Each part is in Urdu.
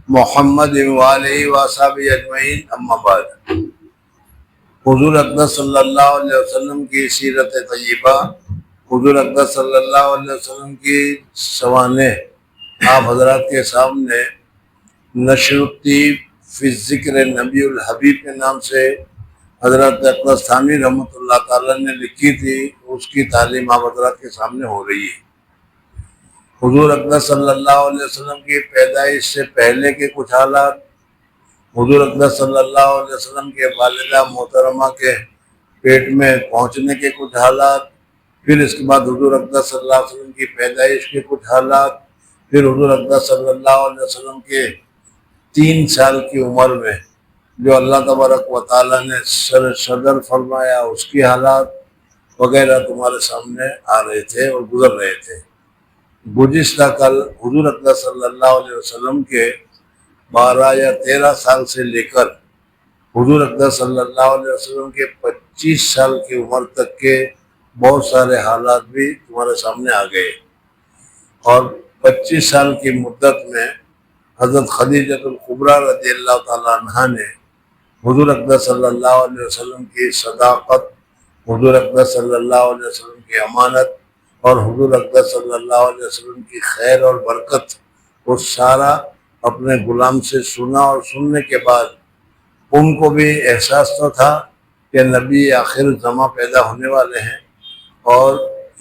محمد وآلہ وصحبہ اجمعین، اما بعد۔ حضور اقدس صلی اللہ علیہ وسلم کی سیرت طیبہ، حضور اقدس صلی اللہ علیہ وسلم کی سوانح آپ حضرات کے سامنے نشر الطیب فی ذکر نبی الحبیب کے نام سے حضرت اقدس تھانوی رحمۃ اللہ تعالیٰ نے لکھی تھی، اس کی تعلیم آپ حضرات کے سامنے ہو رہی ہے۔ حضور اقدس صلی اللہ علیہ وسلم کی پیدائش سے پہلے کے کچھ حالات، حضور اقدس صلی اللہ علیہ وسلم کے والدہ محترمہ کے پیٹ میں پہنچنے کے کچھ حالات، پھر اس کے بعد حضور اقدس صلی اللہ علیہ وسلم کی پیدائش کے کچھ حالات، پھر حضور اقدس صلی اللہ علیہ وسلم کے 3 سال کی عمر میں جو اللہ تبارک و تعالیٰ نے صدر فرمایا اس کی حالات وغیرہ تمہارے سامنے آ رہے تھے اور گزر رہے تھے۔ گزشتہ کل حضور اقدس صلی اللہ علیہ وسلم کے 12 یا 13 سال سے لے کر حضور اقدس صلی اللہ علیہ وسلم کے 25 سال کی عمر تک کے بہت سارے حالات بھی تمہارے سامنے آ گئے، اور 25 سال کی مدت میں حضرت خدیجۃ الکبریٰ رضی اللہ تعالیٰ عنہا نے حضور اقدس صلی اللہ علیہ وسلم کی صداقت، حضور اقدس صلی اللہ علیہ وسلم کی امانت اور حضور اقدس صلی اللہ علیہ وسلم کی خیر اور برکت وہ سارا اپنے غلام سے سنا، اور سننے کے بعد ان کو بھی احساس تو تھا کہ نبی آخر زماں پیدا ہونے والے ہیں، اور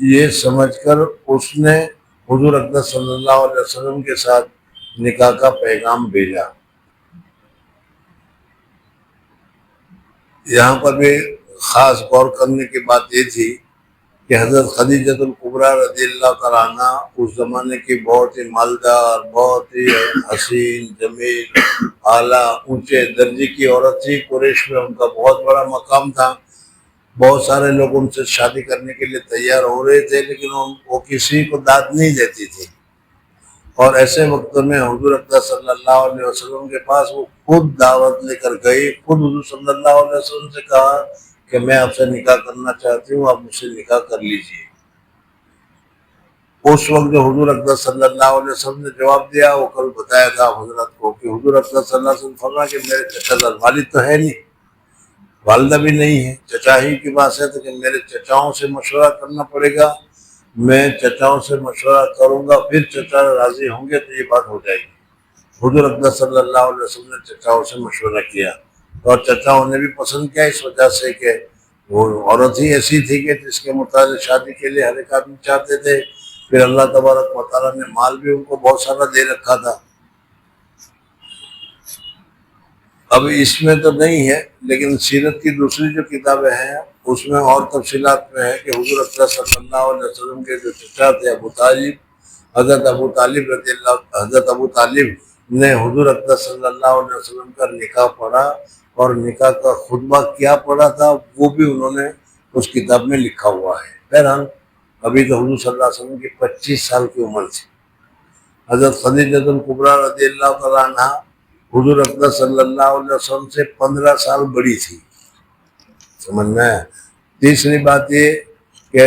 یہ سمجھ کر اس نے حضور اقدس صلی اللہ علیہ وسلم کے ساتھ نکاح کا پیغام بھیجا۔ یہاں پر بھی خاص غور کرنے کی بات یہ تھی کہ حضرت خدیجۃ الکبریٰ رضی اللہ تعالیٰ عنہ اس زمانے کی بہت ہی مالدار، بہت ہی حسین، جمیل، اعلیٰ اونچے درجے کی عورت تھی۔ قریش میں ان کا بہت بڑا مقام تھا، بہت سارے لوگ ان سے شادی کرنے کے لیے تیار ہو رہے تھے، لیکن وہ کسی کو داد نہیں دیتی تھی۔ اور ایسے وقت میں حضور اقدس صلی اللہ علیہ وسلم کے پاس وہ خود دعوت لے کر گئی، خود حضور صلی اللہ علیہ وسلم سے کہا کہ میں آپ سے نکاح کرنا چاہتی ہوں، آپ مجھ سے نکاح کر لیجئے۔ اس وقت جو حضور اقدس صلی اللہ علیہ وسلم نے جواب دیا وہ کل بتایا تھا حضرت کو کہ حضور اقدس صلی اللہ علیہ وسلم فرمایا کہ میرے چچا زاد، والد تو ہے نہیں، والدہ بھی نہیں ہے، چچا ہی کی بات ہے، تو کہ میرے چچاؤں سے مشورہ کرنا پڑے گا، میں چچاؤں سے مشورہ کروں گا، پھر چچا راضی ہوں گے تو یہ بات ہو جائے گی۔ حضور اقدس صلی اللہ علیہ وسلم نے چچاؤں سے مشورہ کیا، اور چچاؤں نے بھی پسند کیا، اس وجہ سے کہ وہ عورت ہی ایسی تھی کہ جس کے مطابق شادی کے لیے ہر ایک آدمی چاہتے تھے۔ پھر اللہ تبارک و تعالیٰ نے مال بھی ان کو بہت سارا دے رکھا تھا۔ اب اس میں تو نہیں ہے، لیکن سیرت کی دوسری جو کتابیں ہیں اس میں اور تفصیلات میں ہے کہ حضور اقدس صلی اللہ علیہ وسلم کے جو چچا تھے ابو طالب، حضرت ابو طالب رضی اللہ، حضرت ابو طالب نے حضور اقدس صلی اللہ علیہ وسلم کا نکاح پڑھا، اور نکاح کا خطبہ کیا پڑھا تھا وہ بھی انہوں نے اس کتاب میں لکھا ہوا ہے۔ بہرحال ابھی تو حضور صلی اللہ علیہ وسلم کی 25 سال کی عمر تھی۔ حضرت خدیجۃ الکبریٰ رضی اللہ تعالیٰ عنہ حضور اقدس صلی اللہ علیہ وسلم سے 15 سال بڑی تھی، سمجھنا ہے۔ تیسری بات یہ کہ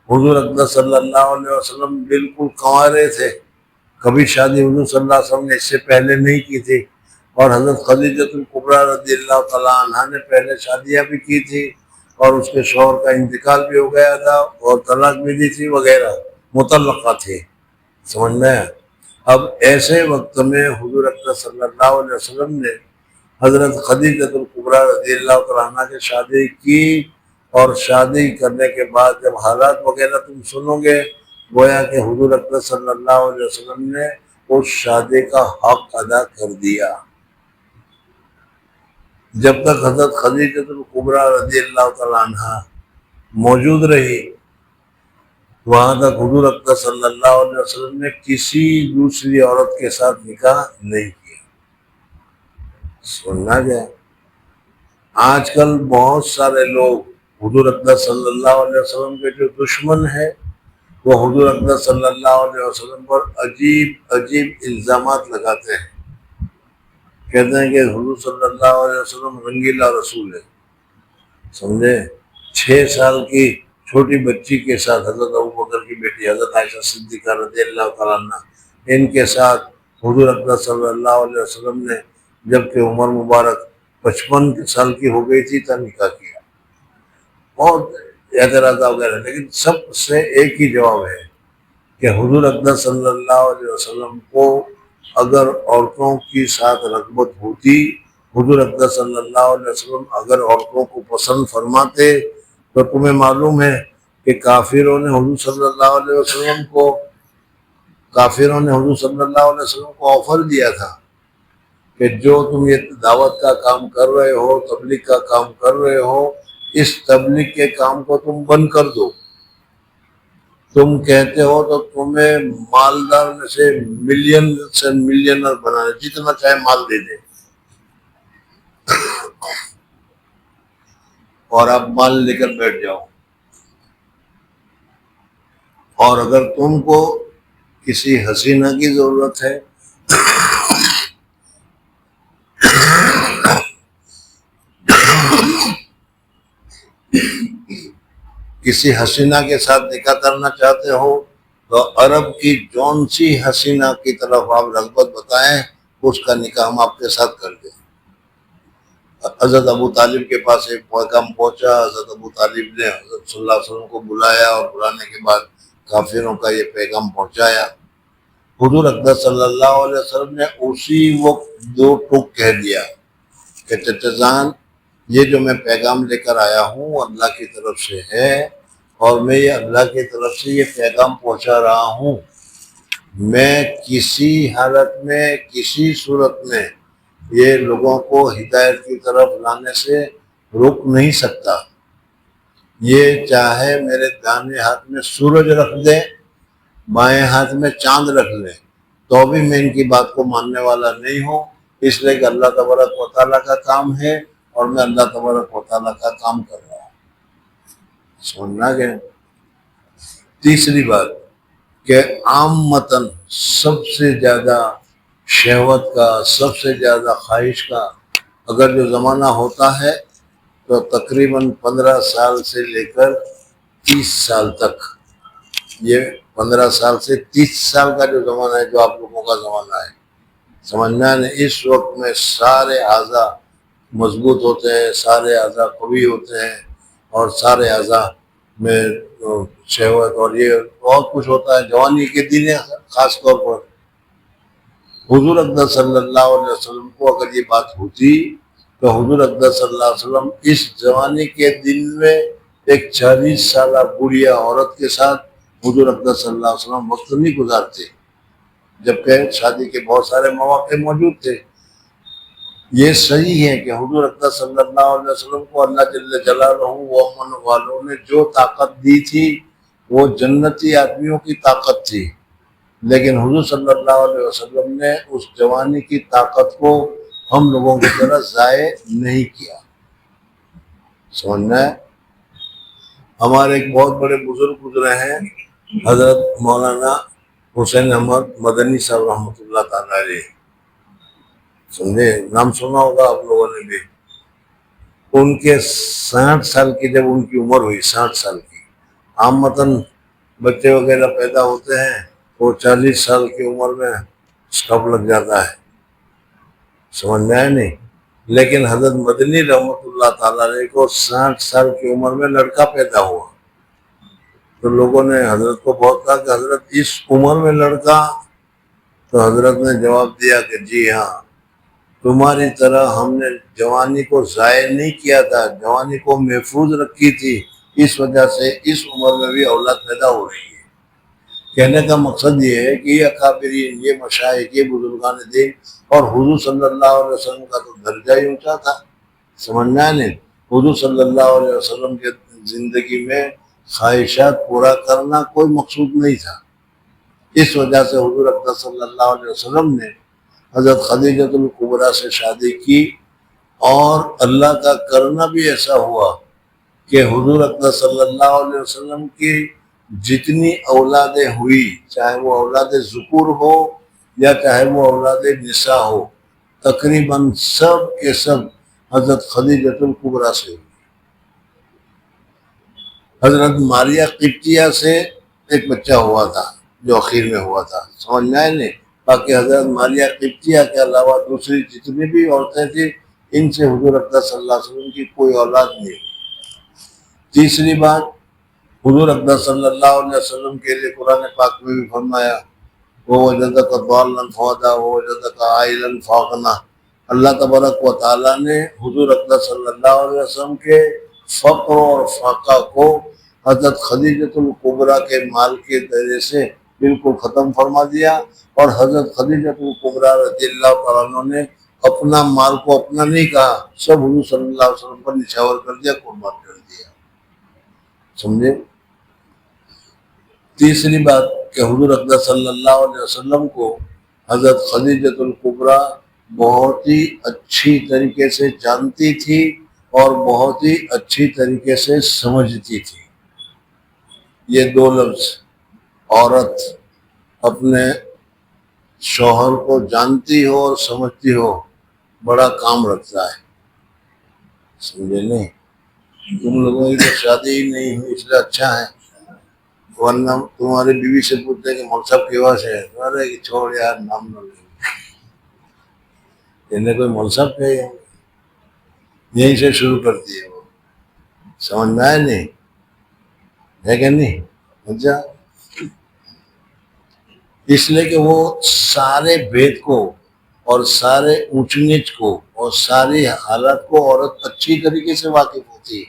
حضور اقدس صلی اللہ علیہ وسلم بالکل کنوارے تھے، کبھی شادی حضور صلی اللہ علیہ وسلم نے اس سے پہلے نہیں کی تھی، اور حضرت خدیجۃ الکبریٰ رضی اللہ تعالیٰ عنہ نے پہلے شادیاں بھی کی تھی، اور اس کے شوہر کا انتقال بھی ہو گیا تھا اور طلاق بھی دی تھی وغیرہ، مطلقہ تھی، سمجھنا ہے۔ اب ایسے وقت میں حضور اقدس صلی اللہ علیہ وسلم نے حضرت خدیجۃ الکبریٰ رضی اللہ تعالیٰ عنہ کی شادی کی، اور شادی کرنے کے بعد جب حالات وغیرہ تم سنو گے گویا کہ حضور اقدس صلی اللہ علیہ وسلم نے اس شادی کا حق ادا کر دیا۔ جب تک حضرت خدیجۃ الکبریٰ رضی اللہ تعالیٰ عنہ موجود رہی وہاں تک حضور اقدس صلی اللہ علیہ وسلم نے کسی دوسری عورت کے ساتھ نکاح نہیں کیا۔ سننا گیا آج کل بہت سارے لوگ حضور اقدس صلی اللہ علیہ وسلم کے جو دشمن ہیں وہ حضور اقدس صلی اللہ علیہ وسلم پر عجیب عجیب الزامات لگاتے ہیں، کہتے ہیں کہ حضور صلی اللہ علیہ وسلم رنگیلا رسول ہے، سمجھے۔ 6 سال کی چھوٹی بچی کے ساتھ، حضرت ابوبکر کی بیٹی حضرت عائشہ صدیقہ رضی اللہ تعالیٰ عنہ، ان کے ساتھ حضور اقدس صلی اللہ علیہ وسلم نے جب کہ عمر مبارک 55 سال کی ہو گئی تھی تب نکاح کیا. بہت اعتراض وغیرہ، لیکن سب سے ایک ہی جواب ہے کہ حضور اقدس صلی اللہ علیہ وسلم کو اگر عورتوں کی ساتھ رغبت ہوتی، حضور اقدس صلی اللہ علیہ وسلم اگر عورتوں کو پسند فرماتے، تو تمہیں معلوم ہے کہ کافروں نے حضور صلی اللہ علیہ وسلم کو آفر دیا تھا کہ جو تم یہ دعوت کا کام کر رہے ہو، تبلیغ کا کام کر رہے ہو، اس تبلیغ کے کام کو تم بند کر دو. تم کہتے ہو تو تمہیں مالدار میں سے ملینر بنانے، جتنا چاہے مال دے دیں، اور آپ مال لے کر بیٹھ جاؤ. اور اگر تم کو کسی حسینہ کی ضرورت ہے، کسی حسینہ کے ساتھ نکاح کرنا چاہتے ہو، تو عرب کی جون سی حسینہ کی طرف آپ رغبت بتائیں، اس کا نکاح ہم آپ کے ساتھ کر دیں. حضرت ابو طالب کے پاس ایک پیغام پہنچا. حضرت ابو طالب نے حضرت صلی اللہ علیہ وسلم کو بلایا، اور بلانے کے بعد کافروں کا یہ پیغام پہنچایا. حضور اقدس صلی اللہ علیہ وسلم نے اسی وقت 2 ٹوک کہہ دیا کہ چچا جان، یہ جو میں پیغام لے کر آیا ہوں اللہ کی طرف سے ہے، اور میں یہ اللہ کی طرف سے یہ پیغام پہنچا رہا ہوں. میں کسی حالت میں، کسی صورت میں یہ لوگوں کو ہدایت کی طرف لانے سے روک نہیں سکتا. یہ چاہے میرے دائیں ہاتھ میں سورج رکھ دے، بائیں ہاتھ میں چاند رکھ لے، تو بھی میں ان کی بات کو ماننے والا نہیں ہوں، اس لیے کہ اللہ تبارک و تعالیٰ کا کام ہے، اور میں اللہ تبارک و تعالیٰ کا کام کر رہا ہوں. سمجھنا گیا. تیسری بات کہ عامتاً سب سے زیادہ شہوت کا، سب سے زیادہ خواہش کا اگر جو زمانہ ہوتا ہے تو تقریباً 15 سال سے لے کر 30 سال تک، یہ 15 سال سے 30 سال کا جو زمانہ ہے، جو آپ لوگوں کا زمانہ ہے، سمجھنا ہے. اس وقت میں سارے اعضاء مضبوط ہوتے ہیں، سارے اعضاء قوی ہوتے ہیں، اور سارے اعضاء میں شہوت اور یہ بہت کچھ ہوتا ہے. جوانی کے دن خاص طور پر حضور اقدس صلی اللہ علیہ وسلم کو اگر یہ بات ہوتی تو حضور اقدس صلی اللہ علیہ وسلم اس جوانی کے دن میں ایک 40 سالہ بوڑھیا عورت کے ساتھ حضور اقدس صلی اللہ علیہ وسلم وقت نہیں گزارتے، جبکہ شادی کے بہت سارے مواقع موجود تھے. یہ صحیح ہے کہ حضور اقدس صلی اللہ علیہ وسلم کو اللہ جل جلالہ و امن والوں نے جو طاقت دی تھی وہ جنتی آدمیوں کی طاقت تھی، لیکن حضور صلی اللہ علیہ وسلم نے اس جوانی کی طاقت کو ہم لوگوں کی طرح ضائع نہیں کیا. سمجھنا ہے. ہمارے ایک بہت بڑے بزرگ گزرے ہیں، حضرت مولانا حسین احمد مدنی صاحب رحمۃ اللہ تعالیٰ علیہ. سمجھے، نام سنا ہوگا آپ لوگوں نے بھی. ان کے 60 سال کی جب ان کی عمر ہوئی، 60 سال کی، عامتاً بچے وغیرہ پیدا ہوتے ہیں وہ 40 سال کی عمر میں اسٹاپ لگ جاتا ہے. سمجھ میں آئے نہیں. لیکن حضرت مدنی رحمۃ اللہ تعالیٰ علیہ کو 60 سال کی عمر میں لڑکا پیدا ہوا، تو لوگوں نے حضرت کو بہت کہا کہ حضرت اس عمر میں لڑکا؟ تو حضرت نے جواب دیا کہ جی ہاں، تمہاری طرح ہم نے جوانی کو ضائع نہیں کیا تھا، جوانی کو محفوظ رکھی تھی، اس وجہ سے اس عمر میں بھی اولاد پیدا ہو رہی ہے. کہنے کا مقصد یہ ہے کہ یہ اکابرین، یہ مشائخ، یہ بزرگان دین، اور حضور صلی اللہ علیہ وسلم کا تو درجہ ہی اونچا تھا. سمجھنا نہیں. حضور صلی اللہ علیہ وسلم کے زندگی میں خواہشات پورا کرنا کوئی مقصود نہیں تھا. اس وجہ سے حضور اقدس صلی اللہ علیہ وسلم نے حضرت خدیجۃ الکبریٰ سے شادی کی، اور اللہ کا کرنا بھی ایسا ہوا کہ حضور اقدس صلی اللہ علیہ وسلم کی جتنی اولادیں ہوئی، چاہے وہ اولاد ذکور ہو یا چاہے وہ اولاد نساء ہو، تقریباً سب کے سب حضرت خدیجۃ الکبریٰ سے ہوئی. حضرت ماریہ قبطیہ سے ایک بچہ ہوا تھا جو اخیر میں ہوا تھا. سمجھ میں آئے نہیں. باقی حضرت ماریہ قبطیہ کے علاوہ دوسری جتنی بھی عورتیں تھیں ان سے حضور اقدس صلی اللہ علیہ وسلم کی کوئی اولاد نہیں۔ تیسری بات، حضور اقدس صلی اللہ علیہ وسلم کے لیے قرآن پاک میں بھی فرمایا وَوَجَدَكَ ضَالًّا فَهَدَىٰ وَوَجَدَكَ عَائِلًا فَأَغْنَىٰ۔ اللہ تبارک و تعالیٰ نے حضور اقدس صلی اللہ علیہ وسلم کے فقر اور فاقہ کو حضرت خدیجۃ الکبریٰ کے مال کے ذریعے سے بالکل ختم فرما دیا، اور حضرت خدیجۃ الکبریٰ رضی اللہ تعالیٰ عنہ نے اپنا مال کو اپنا نہیں کہا، سب حضور صلی اللہ علیہ وسلم پر نچھاور کر دیا، قربان کر دیا۔ سمجھے؟ تیسری بات کہ حضور اقدس صلی اللہ علیہ وسلم کو حضرت خدیجۃ الکبریٰ بہت ہی اچھی طریقے سے جانتی تھی اور بہت ہی اچھی طریقے سے سمجھتی تھی۔ یہ دو لفظ، عورت اپنے شوہر کو جانتی ہو اور سمجھتی ہو، بڑا کام رکھتا ہے، سمجھے نہیں؟ تم لوگوں کی تو شادی ہی نہیں ہوئی اس لیے اچھا ہے، ورنہ تمہاری بیوی سے پوچھتے کہ مول صاحب کیوا سے ہے، ارے چھوڑ یار نام نہ لے، انہیں کوئی مول صاحب کہے، یہیں سے شروع کرتی ہے وہ، سمجھ میں آئے نہیں ہے کہ نہیں؟ اچھا، اس لیے کہ وہ سارے بھید کو اور سارے اونچ نیچ کو اور ساری حالت کو عورت اچھی طریقے سے واقف ہوتی ہے،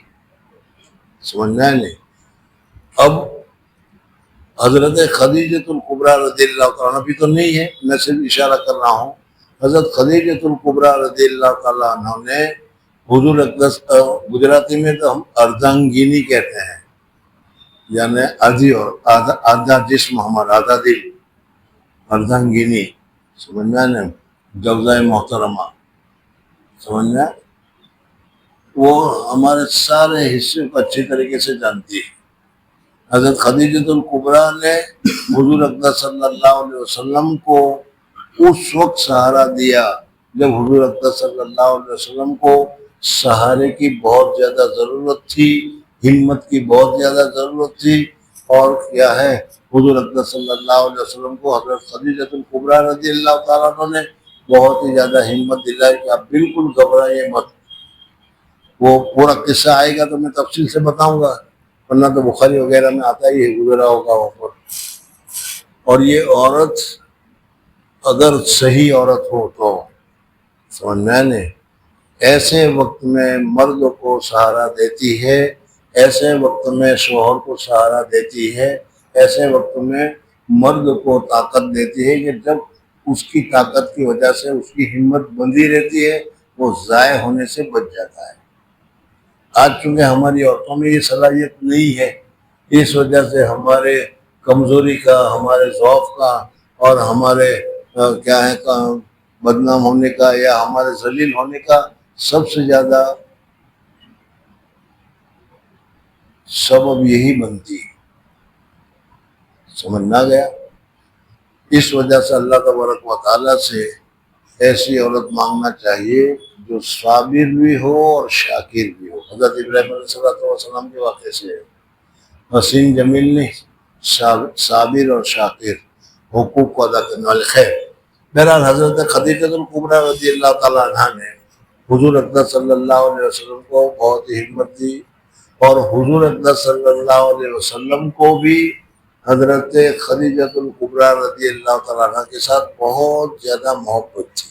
سمجھ میں آئے نہیں؟ اب حضرت خدیجۃ الکبریٰ رضی اللہ تعالیٰ عنہ بھی تو نہیں ہے، میں صرف اشارہ کر رہا ہوں، حضرت خدیجۃ الکبریٰ رضی اللہ تعالیٰ عنہ نے حضور اقدس، گجراتی میں تو ہم اردنگینی کہتے ہیں، یعنی آدھی اور آدھا جسم ہمارا، آدھا دل، اردنگینی، سمجھ میں آئے؟ جوزہ محترمہ، سمجھ میں آئے؟ وہ ہمارے سارے حصے کو اچھی طریقے سے جانتی ہے۔ حضرت خدیجۃ الکبریٰ نے حضور اقدس صلی اللہ علیہ وسلم کو اس وقت سہارا دیا جب حضور اقدس صلی اللہ علیہ وسلم کو سہارے کی بہت زیادہ ضرورت تھی، ہمت کی بہت زیادہ ضرورت تھی، اور کیا ہے، حضور اقدس صلی اللہ علیہ وسلم کو حضرت خدیجۃ الکبریٰ رضی اللہ تعالیٰ عنہ نے بہت ہی زیادہ ہمت دلائی کہ آپ بالکل گھبرائیے مت۔ وہ پورا قصہ آئے گا تو میں تفصیل سے بتاؤں گا، ورنہ تو بخاری وغیرہ میں آتا ہی ہے، گزرا ہوگا وہاں پر۔ اور یہ عورت اگر صحیح عورت ہو تو سمجھنا ہے، ایسے وقت میں مرد کو سہارا دیتی ہے، ایسے وقت میں شوہر کو سہارا دیتی ہے، ایسے وقت میں مرد کو طاقت دیتی ہے کہ جب اس کی طاقت کی وجہ سے اس کی ہمت بندھی رہتی ہے، وہ ضائع ہونے سے بچ جاتا ہے۔ آج چونکہ ہماری عورتوں میں یہ صلاحیت نہیں ہے، اس وجہ سے ہمارے کمزوری کا، ہمارے ضعف کا اور ہمارے کیا ہے بدنام ہونے کا یا ہمارے ذلیل ہونے کا سب سے زیادہ سبب یہی بنتی ہے، سمجھ نہ گیا؟ اس وجہ سے اللہ تبارک و تعالیٰ سے ایسی عورت مانگنا چاہیے جو صابر بھی ہو اور شاکر بھی ہو۔ حضرت ابراہیم علیہ السلام کے واقعے سے حسین جمیل نہیں، صابر اور شاکر، حقوق کو ادا کرنے والے۔ خیر، بہرحال حضرت خدیجۃ الکبریٰ رضی اللہ تعالیٰ عنہ نے حضور اقدس صلی اللہ علیہ وسلم کو بہت ہی ہمت دی، اور حضور اقدس صلی اللہ علیہ وسلم کو بھی حضرت خدیجۃ الکبریٰ رضی اللہ تعالیٰ عنہ کے ساتھ بہت زیادہ محبت تھی۔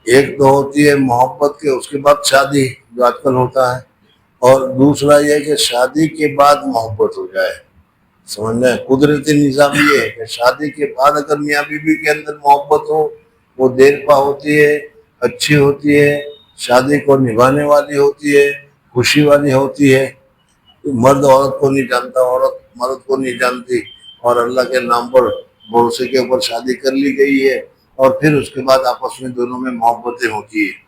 ایک تو ہوتی ہے محبت کے اس کے بعد شادی جو آج کل ہوتا ہے، اور دوسرا یہ کہ شادی کے بعد محبت ہو جائے، سمجھنا ہے؟ قدرتی نظام یہ ہے کہ شادی کے بعد اگر میاں بیوی کے اندر محبت ہو، وہ دیر پا ہوتی ہے، اچھی ہوتی ہے، شادی کو نبھانے والی ہوتی ہے، خوشی والی ہوتی ہے۔ مرد عورت کو نہیں جانتا، عورت مرد کو نہیں جانتی، اور اللہ کے نام پر بھروسے کے اوپر شادی کر لی گئی ہے، اور پھر اس کے بعد آپس میں دونوں میں محبتیں ہوتی ہیں،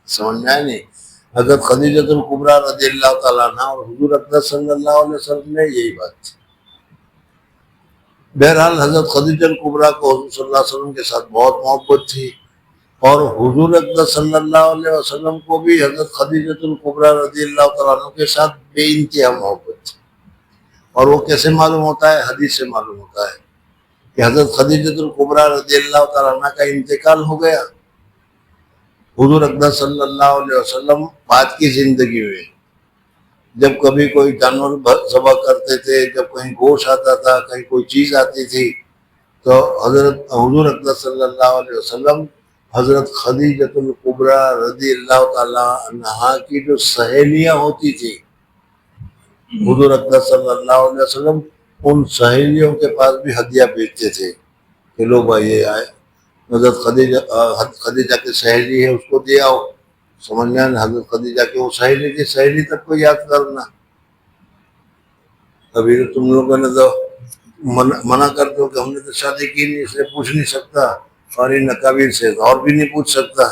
سمجھ میں آئے نہیں؟ حضرت خدیجۃ الکبریٰ رضی اللہ تعالیٰ عنہ اور حضور اقدس صلی اللہ علیہ وسلم نے یہی بات تھی۔ بہرحال حضرت خدیجہ الکبریٰ کو حضور صلی اللہ علیہ وسلم کے ساتھ بہت محبت تھی، اور حضور اقدس صلی اللہ علیہ وسلم کو بھی حضرت خدیجۃ الکبریٰ رضی اللہ تعالیٰ عنہ کے ساتھ بے انتہا محبت تھی۔ اور وہ کیسے معلوم ہوتا ہے؟ حدیث سے معلوم ہوتا ہے۔ کہ حضرت خدیجۃ الکبریٰ رضی اللہ تعالیٰ عنہ کا انتقال ہو گیا. حضور اقدس صلی اللہ علیہ وسلم بعد کی زندگی میں جب کبھی کوئی جانور ذبح کرتے تھے، جب کہیں گوشت آتا تھا، کہیں کوئی چیز آتی تھی، تو حضور اقدس صلی اللہ علیہ وسلم حضرت خدیجۃ الکبریٰ رضی اللہ تعالیٰ عنہا کی جو سہیلیاں ہوتی تھی، حضور اقدس صلی اللہ علیہ وسلم ان سہیلیوں کے پاس بھی ہدیہ بھیجتے تھے کہ لو بھائی یہ آئے، حضرت خدیجہ کی سہیلی ہے اس کو دے آؤ. سمجھ میں آنا، حضرت خدیجہ کی وہ سہیلی کی سہیلی تک کو یاد کرنا. ابھی تو تم لوگوں نے تو منع کر دو کہ ہم نے تو شادی کی نہیں، اس لیے پوچھ نہیں سکتا، اور ان نقابیر سے اور بھی نہیں پوچھ سکتا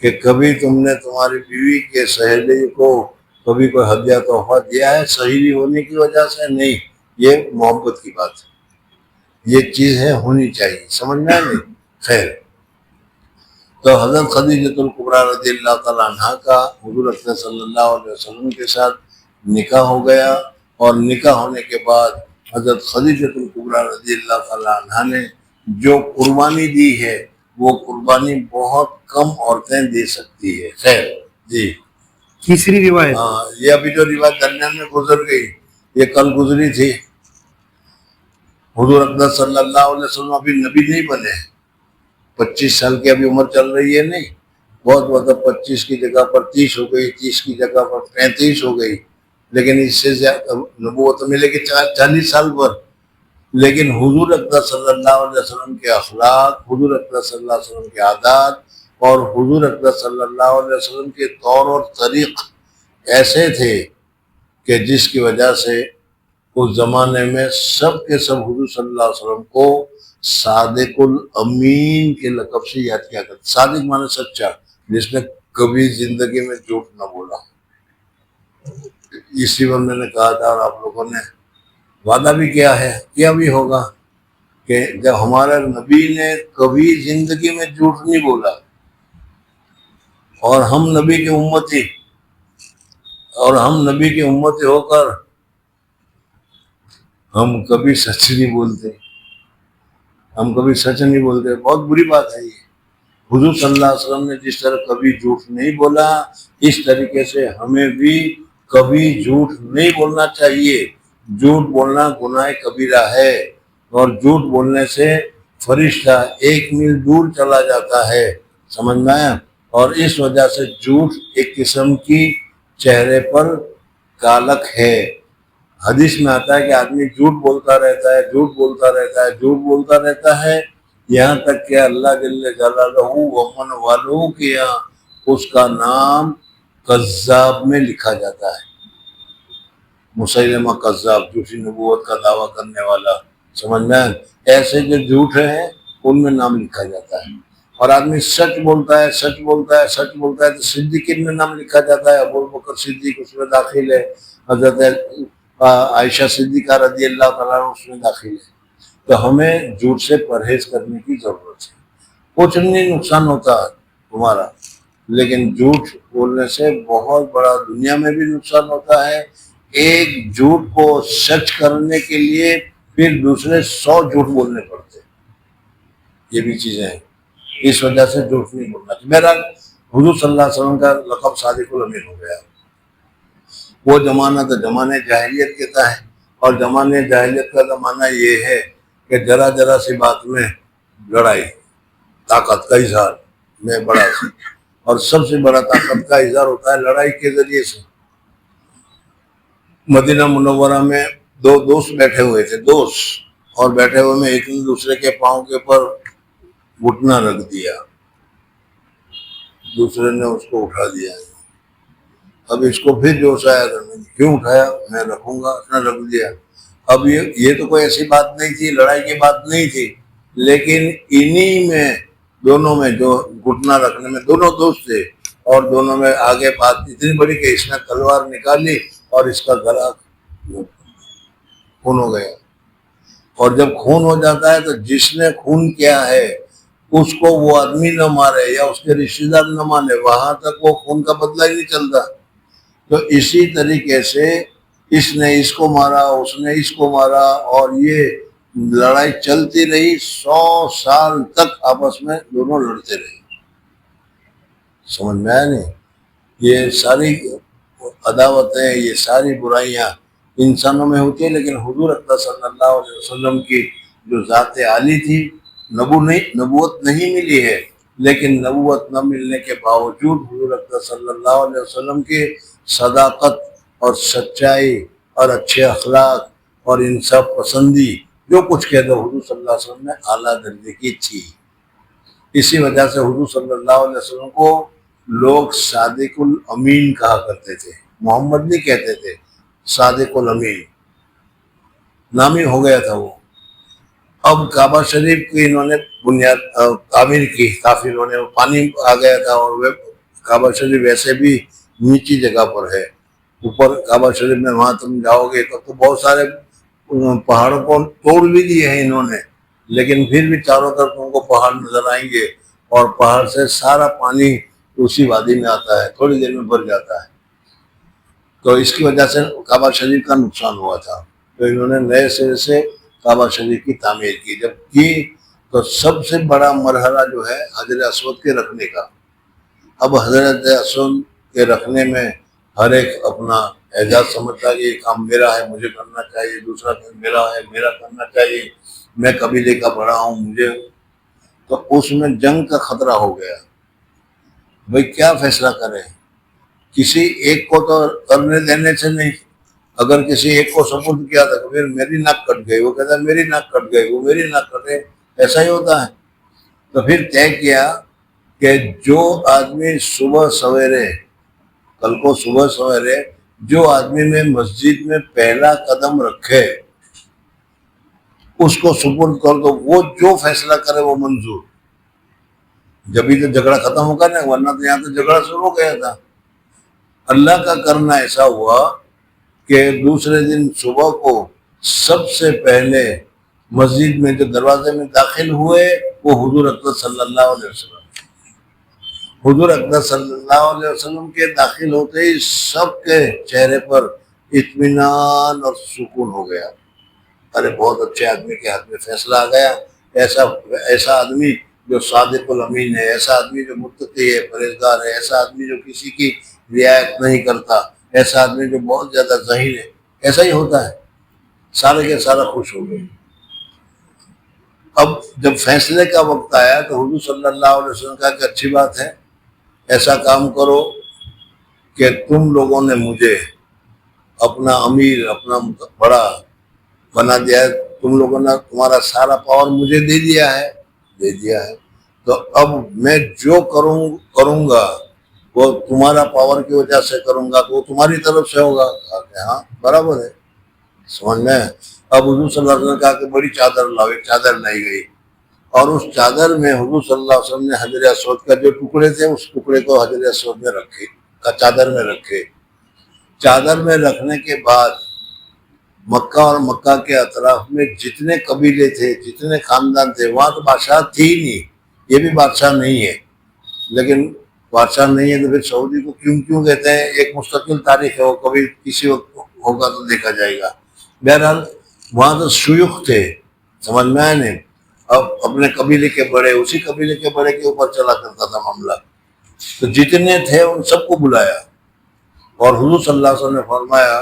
کہ کبھی تم نے تمہاری بیوی کے سہیلی کو کبھی کوئی ہدیہ تحفہ دیا ہے سہیلی ہونے کی وجہ سے؟ نہیں، یہ محبت کی بات ہے، یہ چیز ہے ہونی چاہیے. سمجھ میں نہیں؟ خیر، تو حضرت خدیجۃ الکبریٰ رضی اللہ تعالیٰ عنہ کا حضور اکرم صلی اللہ علیہ وسلم کے ساتھ نکاح ہو گیا، اور نکاح ہونے کے بعد حضرت خدیجۃ الکبریٰ رضی اللہ تعالیٰ عنہ نے جو قربانی دی ہے وہ قربانی بہت کم عورتیں دے سکتی ہے. خیر جی، تیسری روایت. ہاں، یہ ابھی جو روایت درمیان میں گزر گئی یہ کل گزری تھی. حضور اکرم صلی اللہ علیہ وسلم ابھی نبی نہیں بنے، 25 سال کی ابھی عمر چل رہی ہے، نہیں بہت، مطلب 25 کی جگہ پر 30 ہو گئی، 30 کی جگہ پر 35 ہو گئی، لیکن اس سے زیادہ نبوت ملے گی 40 سال پر. لیکن حضور اکرم صلی اللہ علیہ وسلم کے اخلاق، حضور اکرم صلی اللہ علیہ وسلم کے عادات اور حضور اکرم صلی اللہ علیہ وسلم کے طور اور طریق ایسے تھے کہ جس کی وجہ سے اس زمانے میں سب کے سب حضور صلی اللہ علیہ وسلم کو صادق الامین کے لقب سے یاد کیا کرتے. صادق معنی سچا، جس نے کبھی زندگی میں جھوٹ نہ بولا. اسی پر میں نے کہا تھا اور آپ لوگوں نے وعدہ بھی کیا ہے، کیا بھی ہوگا، کہ جب ہمارا نبی نے کبھی زندگی میں جھوٹ نہیں بولا، اور ہم نبی کی امتی ہو کر ہم کبھی سچ نہیں بولتے، بہت بری بات ہے یہ. حضور صلی اللہ علیہ وسلم نے جس طرح کبھی جھوٹ نہیں بولا، اس طریقے سے ہمیں بھی کبھی جھوٹ نہیں بولنا چاہیے. جھوٹ بولنا گناہ کبیرہ ہے، اور جھوٹ بولنے سے فرشتہ 1 میل دور چلا جاتا ہے. سمجھ میں آیا؟ اور اس وجہ سے جھوٹ ایک قسم کی چہرے پر کالک ہے. حدیث میں آتا ہے کہ آدمی جھوٹ بولتا رہتا ہے یہاں تک کہ اللہ جل جلالہ ومن والوں کے یہاں اس کا نام کذاب میں لکھا جاتا ہے. مسیلمہ کذاب، جھوٹی نبوت کا دعویٰ کرنے والا. سمجھ میں ایسے جو جھوٹ ہیں ان میں نام لکھا جاتا ہے. اور آدمی سچ بولتا ہے تو صدیقین میں نام لکھا جاتا ہے. ابو بکر صدیق اس میں داخل ہے، حضرت عائشہ صدیقہ رضی اللہ تعالیٰ عنہ اس میں داخل ہے. تو ہمیں جھوٹ سے پرہیز کرنے کی ضرورت ہے. کچھ نہیں نقصان ہوتا تمہارا، لیکن جھوٹ بولنے سے بہت بڑا دنیا میں بھی نقصان ہوتا ہے. ایک جھوٹ کو سچ کرنے کے لیے پھر دوسرے 100 جھوٹ بولنے پڑتے، یہ بھی چیزیں ہیں. اس وجہ سے جھوٹ نہیں بولنا چاہیے. بہرحال حضور صلی اللہ علیہ وسلم کا لقب صادق الامین ہو گیا. وہ زمانہ تو زمانے جاہلیت کہتا ہے، اور زمانے جاہلیت کا زمانہ یہ ہے کہ ذرا سی بات میں لڑائی، طاقت کا اظہار میں بڑا، اور سب سے بڑا طاقت کا اظہار ہوتا ہے لڑائی کے ذریعے سے. مدینہ منورہ میں 2 دوست بیٹھے ہوئے تھے، اور بیٹھے ہوئے میں ایک نے دوسرے کے پاؤں کے اوپر گھٹنا رکھ دیا، دوسرے نے اس کو اٹھا دیا. اب اس کو پھر جوش آیا تھا، کیوں اٹھایا؟ میں رکھوں گا، اس نے رکھ دیا. اب یہ تو کوئی ایسی بات نہیں تھی، لڑائی کی بات نہیں تھی، لیکن انہی میں دونوں میں جو گھٹنا رکھنے میں دونوں دوست تھے، اور دونوں میں آگے بات اتنی بڑی کہ اس نے تلوار نکالی اور اس کا گلا خون ہو گیا. اور جب خون ہو جاتا ہے تو جس نے خون کیا ہے اس کو وہ آدمی نہ مارے یا اس کے رشتے دار نہ مانے، وہاں تک وہ خون کا بدلہ ہی نہیں چلتا. تو اسی طریقے سے اس نے اس کو مارا، اس نے اس کو مارا، اور یہ لڑائی چلتی رہی، 100 سال تک آپس میں دونوں لڑتے رہے. سمجھ میں آیا نہیں؟ یہ ساری عداوتیں، یہ ساری برائیاں انسانوں میں ہوتی ہیں، لیکن حضور اقدس صلی اللہ علیہ وسلم کی جو ذات عالی تھی، نبوت نہیں ملی ہے، لیکن نبوت نہ ملنے کے باوجود حضور اقدس صلی اللہ علیہ وسلم کی صداقت اور سچائی اور اچھے اخلاق اور انصاف پسندی جو کچھ کہہ دو، حضور صلی اللہ علیہ وسلم نے اعلیٰ درجے کی تھی. اسی وجہ سے حضور صلی اللہ علیہ وسلم کو لوگ صادق الامین کہا کرتے تھے، محمد نہیں کہتے تھے، صادق الامین نام ہی ہو گیا تھا وہ. اب کعبہ شریف کی انہوں نے بنیاد تعمیر کی، کافی انہوں نے، پانی آ گیا تھا، اور وہ کعبہ شریف ویسے بھی نیچی جگہ پر ہے. اوپر کعبہ شریف میں وہاں تم جاؤ گے تو بہت سارے پہاڑوں کو توڑ بھی دیے ہیں انہوں نے، لیکن پھر بھی چاروں طرف تم کو پہاڑ نظر آئیں گے، اور پہاڑ سے سارا پانی اسی وادی میں آتا ہے، تھوڑی دیر میں بھر جاتا ہے. تو اس کی وجہ سے کعبہ شریف کا نقصان ہوا تھا، تو انہوں نے نئے سرے سے کعبہ شریف کی تعمیر کی. جب کی تو سب سے بڑا مرحلہ جو ہے حجر اسود کے رکھنے کا. اب حضرت اسود کے رکھنے میں ہر ایک اپنا اعزاز سمجھتا ہے کہ یہ کام میرا ہے، مجھے کرنا چاہیے، دوسرا کام میرا ہے، میرا کرنا چاہیے، میں قبیلے کا بڑا ہوں، مجھے. تو اس میں جنگ کا خطرہ ہو گیا. بھئی کیا فیصلہ کریں؟ کسی ایک کو تو کرنے دینے سے نہیں. اگر کسی ایک کو سپرد کیا تھا تو پھر میری ناک کٹ گئی، وہ کہتا ہے میری ناک کٹ گئی، وہ میری ناک کٹ گئی، ایسا ہی ہوتا ہے. تو پھر طے کیا کہ جو آدمی صبح سویرے، کل کو صبح سویرے جو آدمی میں مسجد میں پہلا قدم رکھے اس کو سپرد کر دو، وہ جو فیصلہ کرے وہ منظور. جبھی تو جھگڑا ختم ہوگا نا، ورنہ تو یہاں تو جھگڑا شروع ہو گیا تھا. اللہ کا کرنا ایسا ہوا کہ دوسرے دن صبح کو سب سے پہلے مسجد میں جو دروازے میں داخل ہوئے وہ حضور اقدس صلی اللہ علیہ وسلم. حضور اقدس صلی اللہ علیہ وسلم کے داخل ہوتے ہی سب کے چہرے پر اطمینان اور سکون ہو گیا. ارے بہت اچھے آدمی کے ہاتھ میں فیصلہ آ گیا، ایسا آدمی جو صادق الامین ہے، ایسا آدمی جو متقی ہے، پرہیزگار ہے، ایسا آدمی جو کسی کی رعایت نہیں کرتا، ایسا آدمی جو بہت زیادہ ذہین ہے. ایسا ہی ہوتا ہے. سارے کے سارا خوش ہو گئے. اب جب فیصلے کا وقت آیا تو حضور صلی اللہ علیہ وسلم کہا کہ اچھی بات ہے، ایسا کام کرو کہ تم لوگوں نے مجھے اپنا امیر، اپنا بڑا بنا دیا ہے، تم لوگوں نے تمہارا سارا پاور مجھے دے دیا ہے. تو اب میں جو کروں گا وہ تمہارا پاور کی وجہ سے کروں گا، تو وہ تمہاری طرف سے ہوگا. کہا کہ ہاں برابر ہے. سمجھ میں. اب حضور صلی اللہ علیہ وسلم نے کہا کہ بڑی چادر لاؤ. ایک چادر لائی گئی، اور اس چادر میں حضور صلی اللہ علیہ وسلم نے حجر اسود کا جو ٹکڑے تھے اس ٹکڑے کو حجر اسود میں رکھے، چادر میں رکھے. چادر میں رکھنے کے بعد مکہ اور مکہ کے اطراف میں جتنے قبیلے تھے، جتنے خاندان تھے، وہاں تو بادشاہ تھی ہی نہیں. یہ بھی بادشاہ نہیں ہے، لیکن بادشاہ نہیں ہے تو پھر سعودی کو کیوں کہتے ہیں؟ ایک مستقل تاریخ ہے، وہ کبھی کسی وقت ہوگا تو دیکھا جائے گا. بہرحال وہاں تو شیوخ تھے، سمجھ میں آئے نہیں. اب اپنے قبیلے کے بڑے، اسی قبیلے کے بڑے کے اوپر چلا کرتا تھا معاملہ. تو جتنے تھے ان سب کو بلایا، اور حضور صلی اللہ علیہ وسلم نے فرمایا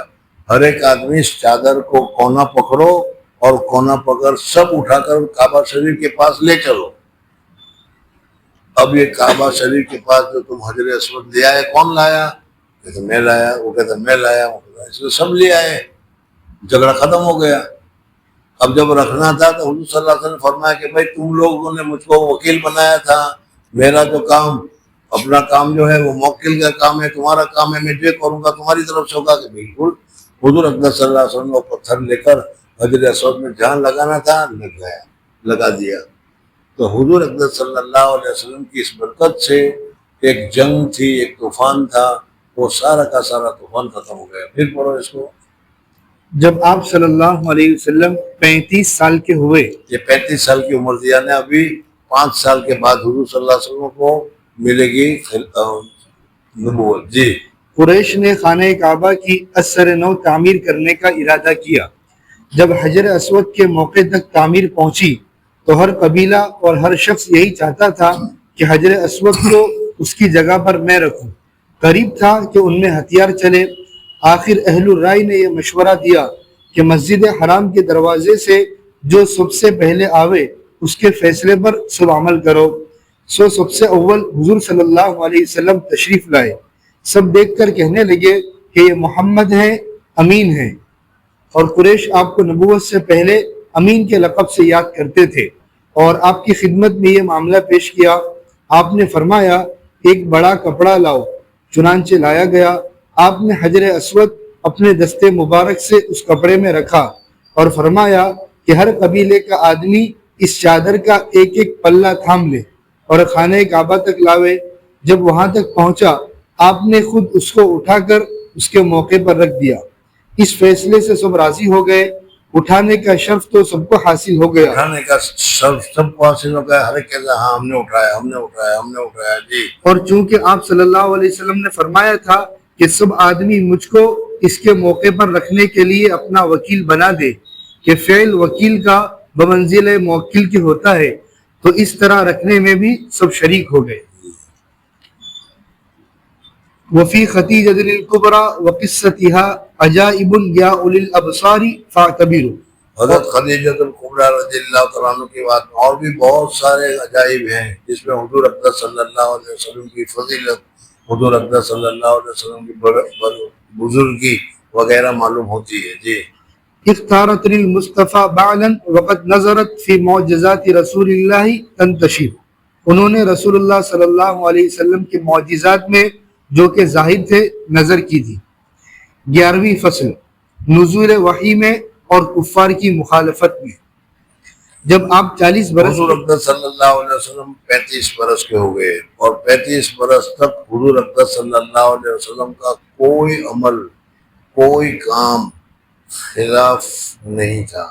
ہر ایک آدمی اس چادر کو کونا پکڑو، اور کونا پکڑ سب اٹھا کر کعبہ شریف کے پاس لے چلو. اب یہ کعبہ شریف کے پاس جو تم حجر اسود لے آئے، کون لایا؟ کہتے میں لایا. وہ کہتا میں لایا. اس لیے سب لے آئے، جھگڑا ختم ہو گیا. اب جب رکھنا تھا تو حضور صلی اللہ علیہ وسلم نے فرمایا کہ بھائی تم لوگوں نے مجھ کو وکیل بنایا تھا، میرا جو کام، اپنا کام جو ہے وہ موکل کا کام ہے، تمہارا کام ہے، میں جو کروں گا تمہاری طرف سے ہوگا. کہ بالکل. حضور اقدس صلی اللہ علیہ وسلم کو پتھر لے کر حجر اسود میں جہاں لگانا تھا لگا دیا. تو حضور اقدس صلی اللہ علیہ وسلم کی اس برکت سے ایک جنگ تھی، ایک طوفان تھا، وہ سارا کا سارا طوفان ختم ہو گیا. پھر پڑھو اس کو. جب آپ صلی اللہ علیہ وسلم 35 سال کے ہوئے. یہ 35 سال کی عمر دیا نے، ابھی 5 سال کے بعد حضور صلی اللہ علیہ وسلم کو ملے گی نبوت. جی. قریش نے خانہ کعبہ کی از سر نو تعمیر کرنے کا ارادہ کیا. جب حجر اسود کے موقع تک تعمیر پہنچی تو ہر قبیلہ اور ہر شخص یہی چاہتا تھا کہ حجر اسود کو اس کی جگہ پر میں رکھوں۔ قریب تھا کہ ان میں ہتھیار چلے۔ آخر اہل الرائے نے یہ مشورہ دیا کہ مسجد حرام کے دروازے سے جو سب سے پہلے آوے اس کے فیصلے پر سب عمل کرو۔ سب سے اول حضور صلی اللہ علیہ وسلم تشریف لائے۔ سب دیکھ کر کہنے لگے کہ یہ محمد ہیں، امین ہیں، اور قریش آپ کو نبوت سے پہلے امین کے لقب سے یاد کرتے تھے اور آپ کی خدمت میں یہ معاملہ پیش کیا۔ آپ نے فرمایا ایک بڑا کپڑا لاؤ، چنانچہ لایا گیا۔ آپ نے حجر اسود اپنے دستے مبارک سے اس کپڑے میں رکھا اور فرمایا کہ ہر قبیلے کا آدمی اس چادر کا ایک ایک پلہ تھام لے اور خانہ کعبہ تک لاوے۔ جب وہاں تک پہنچا آپ نے خود اس کو اٹھا کر اس کے موقع پر رکھ دیا۔ اس فیصلے سے سب راضی ہو گئے۔ اٹھانے کا شرف تو سب کو حاصل ہو گیا۔ اٹھانے کا سب کو حاصل ہو گیا، ہر ایک کہتا ہاں ہم نے اٹھایا، ہم نے اٹھایا، ہم نے اٹھایا جی۔ اور چونکہ آپ صلی اللہ علیہ وسلم نے فرمایا تھا کہ سب آدمی مجھ کو اس کے موقع پر رکھنے کے لیے اپنا وکیل بنا دے کہ فعل وکیل کا بمنزل موکل کے ہوتا ہے، تو اس طرح رکھنے میں بھی سب شریک ہو گئے۔ وفی ختیجۃ الکبریٰ وقصتها عجائب یا اولی الابصار فاعتبروا۔ حضرت خدیجۃ الکبریٰ رضی اللہ تعالیٰ عنہ کی بات میں اور بھی بہت سارے عجائب ہیں جس میں حضور اقدس صلی اللہ علیہ وسلم کی فضیلت، حضور اقدس صلی اللہ علیہ وسلم کی بزرگی وغیرہ معلوم ہوتی ہے جی۔ اختارت للمصطفیٰ بعلا وقد نظرت فی معجزات رسول اللہ تنتشر۔ انہوں نے رسول اللہ صلی اللہ علیہ وسلم کے معجزات میں جو کہ ظاہر تھے نظر کی تھی۔ 11ویں فصل، نزول وحی میں اور کفار کی مخالفت میں۔ جب آپ 40 برس حضور اقدس صلی اللہ علیہ وسلم 35 برس کے ہو گئے اور 35 برس تک حضور اقدس صلی اللہ علیہ وسلم کا کوئی عمل، کوئی کام خلاف نہیں تھا،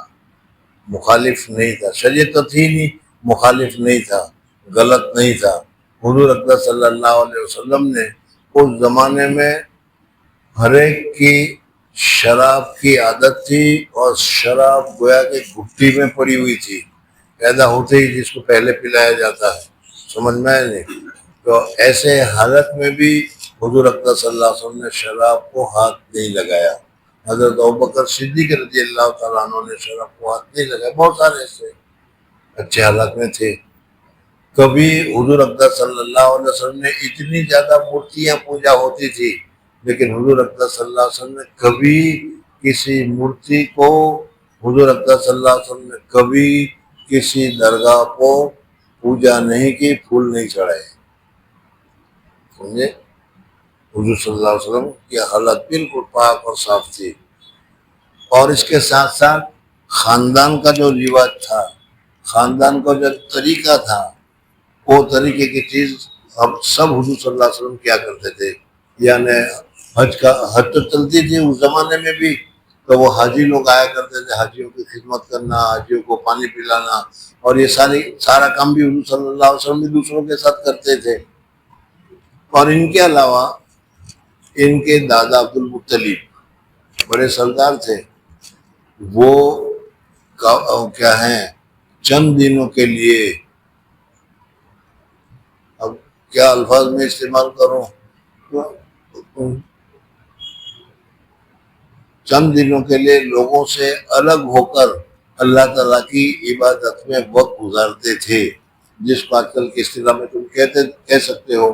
مخالف نہیں تھا، شریعت تو تھی نہیں، مخالف نہیں تھا، غلط نہیں تھا۔ حضور اقدس صلی اللہ علیہ وسلم نے اس زمانے میں ہر ایک کی شراب کی عادت تھی اور شراب گویا کہ گھٹی میں پڑی ہوئی تھی، پیدا ہوتے ہی جس کو پہلے پلایا جاتا ہے، سمجھ میں نہیں۔ تو ایسے حالت میں بھی حضور اقدس صلی اللہ علیہ وسلم نے شراب کو ہاتھ نہیں لگایا۔ حضرت ابوبکر صدیق رضی اللہ تعالیٰ عنہ نے شراب کو ہاتھ نہیں لگایا۔ بہت سارے ایسے اچھے حالات میں تھے۔ کبھی حضور اقدس صلی اللہ علیہ وسلم نے اتنی زیادہ مورتیاں پوجا ہوتی تھی، لیکن حضور اقدس صلی اللہ علیہ وسلم نے کبھی کسی مورتی کو، حضور اقدس صلی اللہ علیہ وسلم نے کبھی کسی درگاہ کو پوجا نہیں کی، پھول نہیں چڑھائے، سمجھے؟ حضور صلی اللہ علیہ وسلم کی حالت بالکل پاک اور صاف تھی۔ اور اس کے ساتھ ساتھ خاندان کا جو رواج تھا، خاندان کا جو طریقہ تھا، وہ طریقے کی چیز ہم سب حضور صلی اللہ علیہ وسلم کیا کرتے تھے۔ یعنی حج تو چلتی تھی اس زمانے میں بھی، تو وہ حاجی لوگ آیا کرتے تھے، حاجیوں کی خدمت کرنا، حاجیوں کو پانی پلانا، اور یہ سارا کام بھی حضور صلی اللہ علیہ وسلم بھی دوسروں کے ساتھ کرتے تھے۔ اور ان کے علاوہ ان کے دادا عبد المطلب بڑے سردار تھے، وہ کیا ہیں چند دنوں کے لیے، اب کیا الفاظ میں استعمال کروں، چند دنوں کے لیے لوگوں سے الگ ہو کر اللہ تعالیٰ کی عبادت میں وقت گزارتے تھے، جس کو آج کل کی اصطلاح میں تم کہہ سکتے ہو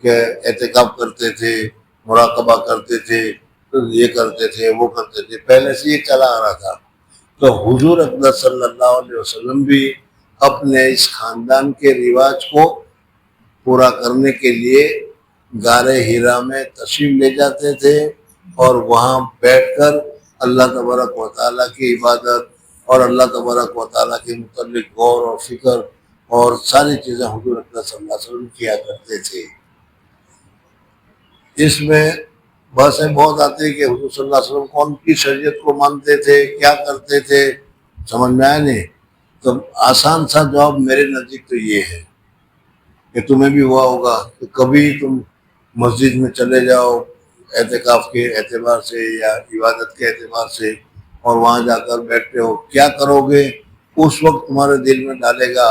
کہ اعتکاف کرتے تھے، مراقبہ کرتے تھے، یہ کرتے تھے، وہ کرتے تھے، پہلے سے یہ چلا آ رہا تھا۔ تو حضور اقدس صلی اللہ علیہ وسلم بھی اپنے اس خاندان کے رواج کو پورا کرنے کے لیے غار حرا میں تشریف لے جاتے تھے اور وہاں بیٹھ کر اللہ تبارک و تعالیٰ کی عبادت اور اللہ تبارک و تعالیٰ کے متعلق غور اور فکر اور ساری چیزیں حضور اقدس صلی اللہ علیہ وسلم کیا کرتے تھے۔ اس میں بحثیں بہت آتی ہے کہ حضور صلی اللہ علیہ وسلم کون کی شریعت کو مانتے تھے، کیا کرتے تھے، سمجھ میں آیا نہیں؟ تو آسان سا جواب میرے نزدیک تو یہ ہے کہ تمہیں بھی ہوا ہوگا کہ کبھی تم مسجد میں چلے جاؤ اعتکاف کے اعتبار سے یا عبادت کے اعتبار سے، اور وہاں جا کر بیٹھتے ہو، کیا کرو گے اس وقت تمہارے دل میں ڈالے گا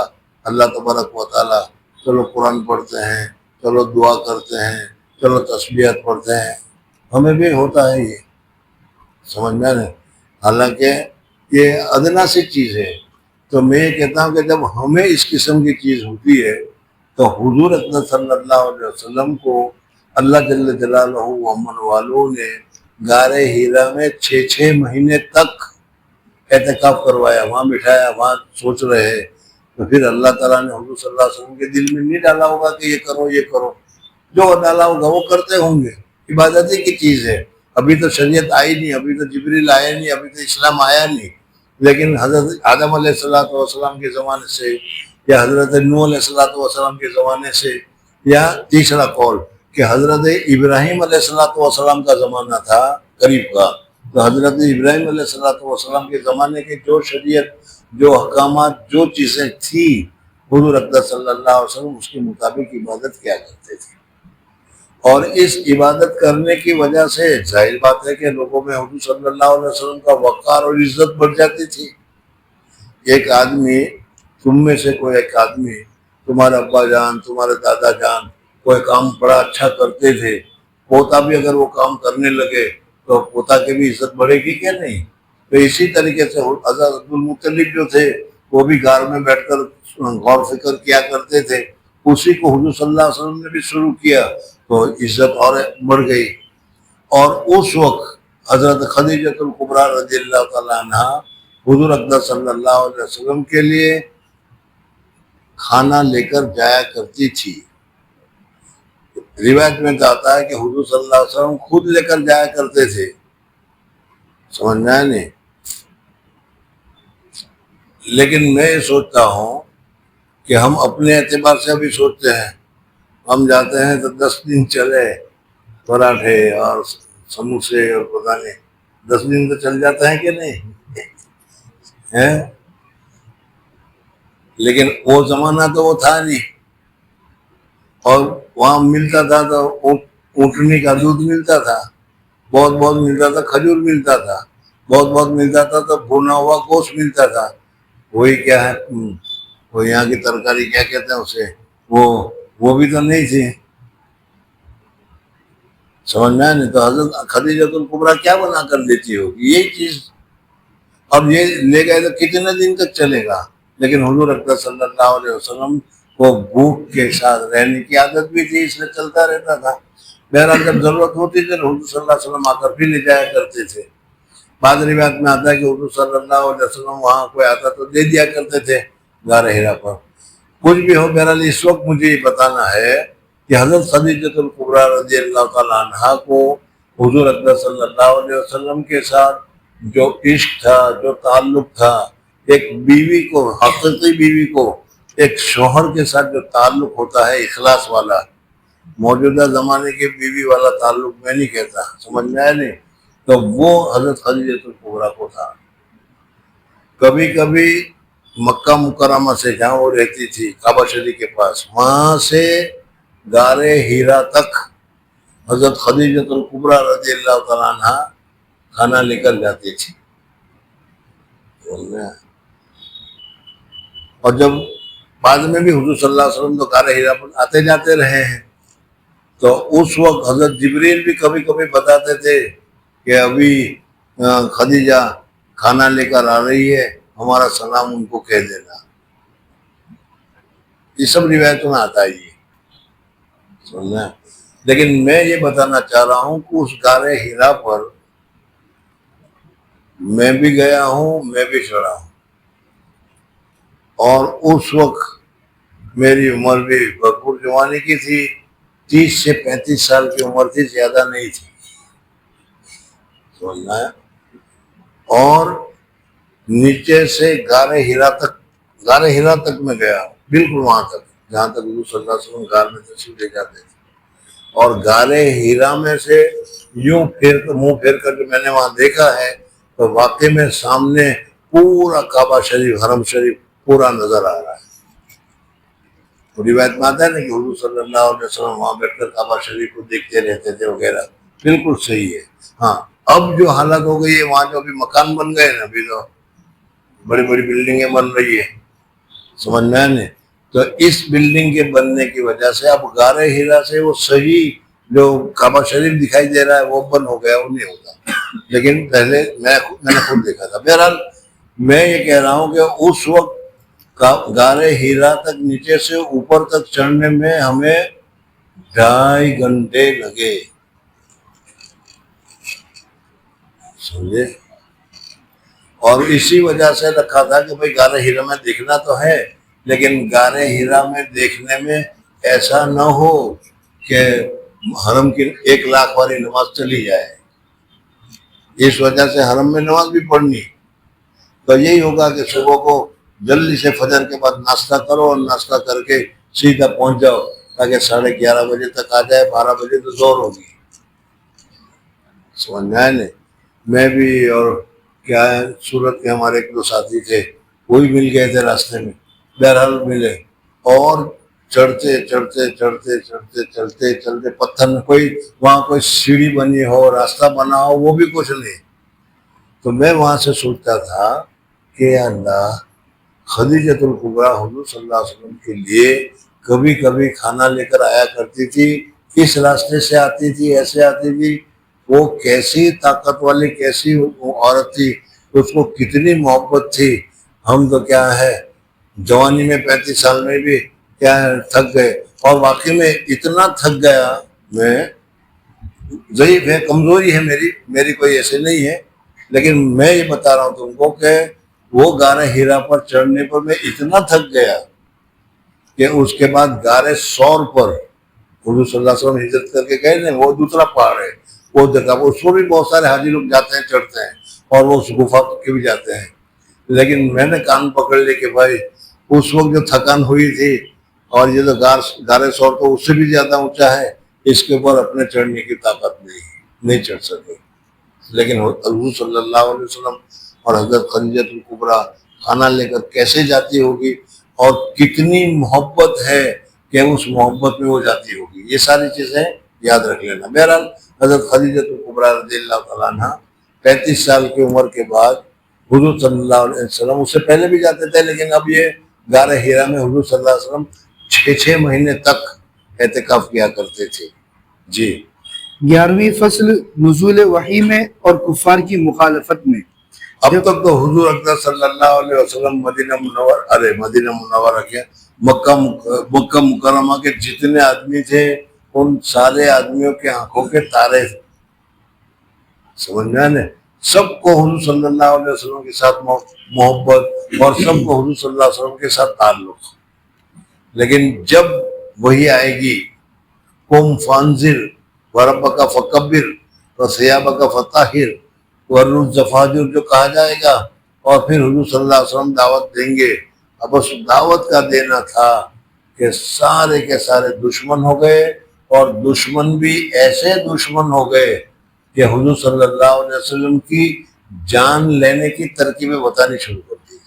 اللہ تبارک و تعالیٰ، چلو قرآن پڑھتے ہیں، چلو دعا کرتے ہیں، چلو تسبیحات پڑھتے ہیں. ہمیں بھی ہوتا ہے یہ، سمجھ میں نہیں. حالانکہ یہ ادنا سی چیز ہے. تو میں یہ کہتا ہوں کہ جب ہمیں اس قسم کی چیز ہوتی ہے تو حضور اکرم صلی اللہ علیہ وسلم کو اللہ جل جلالہ ومن والوں نے غار ہیرا میں 6 مہینے تک اعتکاف کروایا، وہاں بٹھایا، وہاں سوچ رہے ہیں. تو پھر اللہ تعالیٰ نے حضور صلی اللہ علیہ وسلم کے دل میں نہیں ڈالا ہوگا کہ یہ کرو یہ کرو، جو ڈالا ہوگا وہ کرتے ہوں گے. عبادت ہی کی چیز ہے. ابھی تو شریعت آئی نہیں، ابھی تو جبریل آیا نہیں، ابھی تو اسلام آیا نہیں. لیکن حضرت آدم علیہ السلام کے زمانے سے یا حضرت نوح علیہ السلام کے زمانے سے، یا تیسرا قول کہ حضرت ابراہیم علیہ السلام کا زمانہ تھا قریب کا، تو حضرت ابراہیم علیہ السلام کے زمانے کے جو شریعت، جو احکامات، جو چیزیں تھی، حضور اکرم صلی اللہ علیہ وسلم اس کے مطابق عبادت کیا کرتے تھے. اور اس عبادت کرنے کی وجہ سے ظاہر بات ہے کہ لوگوں میں حضور صلی اللہ علیہ وسلم کا وقار اور عزت بڑھ جاتی تھی. ایک آدمی، تم میں سے کوئی ایک آدمی، تمہارا ابا جان، تمہارے دادا جان کوئی کام بڑا اچھا کرتے تھے، پوتا بھی اگر وہ کام کرنے لگے تو پوتا کی بھی عزت بڑھے گی کہ نہیں؟ تو اسی طریقے سے حضرت عبدالمطلب جو تھے وہ بھی غار میں بیٹھ کر غور فکر کیا کرتے تھے. اسی کو حضور صلی اللہ علیہ وسلم نے بھی شروع کیا تو عزت اور بڑھ گئی. اور اس وقت حضرت خدیجہ الکبریٰ رضی اللہ تعالیٰ عنہ حضور اکرم صلی اللہ علیہ وسلم کے لیے کھانا لے کر جایا کرتی تھی. روایت میں آتا ہے کہ حضور صلی اللہ علیہ وسلم خود لے کر جایا کرتے تھے. سمجھ میں آیا نہیں؟ لیکن میں یہ سوچتا ہوں کہ ہم اپنے اعتبار سے ابھی سوچتے ہیں، ہم جاتے ہیں تو 10 دن چلے، پراٹھے اور سموسے اور پتہ نہیں 10 دن تو چل جاتا ہے کہ نہیں ہے؟ لیکن وہ زمانہ تو وہ تھا نہیں. اور وہاں ملتا تھا تو اونٹنی کا دودھ ملتا تھا، بہت بہت ملتا تھا، کھجور ملتا تھا، بہت بہت ملتا تھا تو بھونا ہوا گوشت ملتا تھا. وہی کیا ہے، وہ یہاں کی ترکاری کیا کہتے ہیں اسے، وہ بھی تو نہیں تھی. سمجھ میں نہیں؟ تو حضرت خدیجہ الکبریٰ کیا بنا کر دیتی ہوگی یہی چیز. اب یہ لے گئے تو کتنے دن تک چلے گا؟ لیکن حضور اکرم صلی اللہ علیہ وسلم کو بھوک کے ساتھ رہنے کی عادت بھی تھی، اس لیے چلتا رہتا تھا. بہرحال جب ضرورت ہوتی تھی تو حضور صلی اللہ علیہ وسلم آ کر بھی لے جایا کرتے تھے. بعض روایت میں آتا ہے کہ حضور صلی اللہ علیہ وسلم وہاں کوئی آتا تو دے دیا کرتے تھے غار ہیرا پر. کچھ بھی ہو، بہرحال اس وقت مجھے یہ بتانا ہے کہ حضرت خدیجہ الکبریٰ رضی اللہ تعالیٰ عنہا کو حضور اکرم صلی اللہ علیہ وسلم کے ساتھ جو عشق تھا، جو تعلق تھا، ایک بیوی کو، حقیقی بیوی کو ایک شوہر کے ساتھ جو تعلق ہوتا ہے اخلاص والا، موجودہ زمانے کے بیوی والا تعلق میں نہیں کہتا، سمجھ میں آیا نہیں؟ تو وہ حضرت خدیجہ الکبریٰ کو تھا. کبھی کبھی مکہ مکرمہ سے جہاں وہ رہتی تھی کعبہ شریف کے پاس، وہاں سے غار ہیرا تک حضرت خدیجہ الکبریٰ رضی اللہ تعالیٰ عنہ کھانا لے کر جاتی تھی. اور جب بعد میں بھی حضور صلی اللہ علیہ وسلم تو غار ہیرا پر آتے جاتے رہے ہیں، تو اس وقت حضرت جبریل بھی کبھی کبھی بتاتے تھے کہ ابھی خدیجہ کھانا لے کر آ رہی ہے، ہمارا سلام ان کو کہہ دینا. یہ سب روایتوں میں آتا ہے یہ، سمجھنا. لیکن میں یہ بتانا چاہ رہا ہوں کہ اس غار ہیرا پر میں بھی گیا ہوں، میں بھی چڑھا ہوں، اور اس وقت میری عمر بھی بھرپور جوانی کی تھی، 30 سے 35 سال کی عمر تھی، زیادہ نہیں تھی، سمجھنا ہے. اور نیچے سے غار ہیرا تک میں گیا، بالکل وہاں تک جہاں تک حضور صلی اللہ علیہ وسلم غار میں تشریف لے جاتے تھے. اور غار ہیرا میں سے یوں منہ پھیر کر جو میں نے وہاں دیکھا ہے تو واقعی میں سامنے پورا کعبہ شریف، حرم شریف پورا نظر آ رہا ہے. روایت میں آتا ہے نا کہ حضور صلی اللہ علیہ وسلم وہاں بیٹھ کر کعبہ شریف کو دیکھتے رہتے تھے وغیرہ، بالکل صحیح ہے. ہاں، اب جو حالت ہو گئی ہے وہاں جو ابھی مکان بن گئے نا، ابھی تو بڑی بڑی بلڈنگیں بن رہی ہے، سمجھ میں آیا نہیں؟ تو اس بلڈنگ کے بننے کی وجہ سے اب غار ہیرا سے وہ صحیح جو کعبہ شریف دکھائی دے رہا ہے وہ بند ہو گیا، وہ نہیں ہوتا، لیکن پہلے میں نے خود دیکھا تھا۔ بہرحال میں یہ کہہ رہا ہوں کہ اس وقت غار ہیرا تک نیچے سے اوپر تک چڑھنے میں ہمیں 2.5 گھنٹے لگے، سمجھے؟ اور اسی وجہ سے رکھا تھا کہ بھئی غار ہیرا میں دیکھنا تو ہے، لیکن غار ہیرا میں دیکھنے میں ایسا نہ ہو کہ حرم کی 1 لاکھ والی نماز چلی جائے، اس وجہ سے حرم میں نماز بھی پڑھنی، تو یہی ہوگا کہ صبح کو جلدی سے فجر کے بعد ناشتہ کرو اور ناشتہ کر کے سیدھا پہنچ جاؤ تاکہ 11:30 بجے تک آ جائے، 12 بجے تو زور ہوگی، سمجھ میں آئے نہیں؟ میں بھی اور کیا ہے سورت کے ہمارے 1-2 ساتھی تھے، وہی مل گئے تھے راستے میں، بہرحال ملے اور چڑھتے چڑھتے چڑھتے چڑھتے چڑھتے چڑھتے پتھر میں وہاں کوئی سیڑھی بنی ہو، راستہ بنا ہو، وہ بھی کچھ نہیں۔ تو میں وہاں سے سوچتا تھا کہ اللہ، خدیجۃ الکبریٰ حضور صلی اللہ علیہ وسلم کے لیے کبھی کبھی کھانا لے کر آیا کرتی تھی، اس راستے سے آتی تھی، ایسے آتی تھی، وہ کیسی طاقت والی کیسی عورت تھی، اس کو کتنی محبت تھی۔ ہم تو کیا ہے جوانی میں 35 سال میں بھی کیا ہے تھک گئے، اور واقعی میں اتنا تھک گیا، میں ضعیف ہے، کمزوری ہے میری کوئی ایسے نہیں ہے، لیکن میں یہ بتا رہا ہوں تم کو کہ وہ غار ہیرا پر چڑھنے پر میں اتنا تھک گیا کہ اس کے بعد غار ثور پر حضور صلی اللہ علیہ وسلم ہجرت کر کے گئے نا، وہ دوسرا پہاڑ ہے، وہ جگہ اس پر بھی بہت سارے حاجی لوگ جاتے ہیں، چڑھتے ہیں، اور وہ اس گفا کے بھی جاتے ہیں، لیکن میں نے کان پکڑ لی کہ بھائی اس وقت جو تھکان ہوئی تھی، اور یہ تو غار ثور تو اس سے بھی زیادہ اونچا ہے، اس کے اوپر اپنے چڑھنے کی طاقت نہیں چڑھ سکے، لیکن حضور صلی اللہ علیہ وسلم اور حضرت خدیجۃ الکبریٰ کھانا لے کر کیسے جاتی ہوگی، اور کتنی محبت ہے کہ اس محبت میں وہ جاتی ہوگی، یہ ساری چیزیں یاد رکھ لینا۔ بہرحال حضرت خدیجۃ الکبریٰ رضی اللہ تعالیٰ عنہ 35 سال کی عمر کے بعد حضور صلی اللہ علیہ وسلم، اس سے پہلے بھی جاتے تھے، لیکن اب یہ غار ہیرا میں حضور صلی اللہ علیہ وسلم 6 مہینے تک اعتکاف کیا کرتے تھے۔ جی 11ویں فصل نزول وحی میں اور کفار کی مخالفت میں۔ اب تک تو حضور اکرم صلی اللہ علیہ وسلم مدینہ منورہ کیا مکہ مکرمہ کے جتنے آدمی تھے، ان سارے آدمیوں کے آنکھوں کے تارے تھے، سمجھ میں آنے؟ سب کو حضور صلی اللہ علیہ وسلم کے ساتھ محبت، اور سب کو حضور صلی اللہ علیہ وسلم کے ساتھ تعلق، لیکن جب وہی آئے گی قم فانذر وربک فکبر وثیابک فطہر والرجز فہجر، جو کہا جائے گا، اور پھر حضور صلی اللہ علیہ وسلم دعوت دیں گے۔ اب اس دعوت کا دینا تھا کہ سارے کے سارے دشمن ہو گئے، اور دشمن بھی ایسے دشمن ہو گئے کہ حضور صلی اللہ علیہ وسلم کی جان لینے کی ترکیبیں بتانی شروع کر دی۔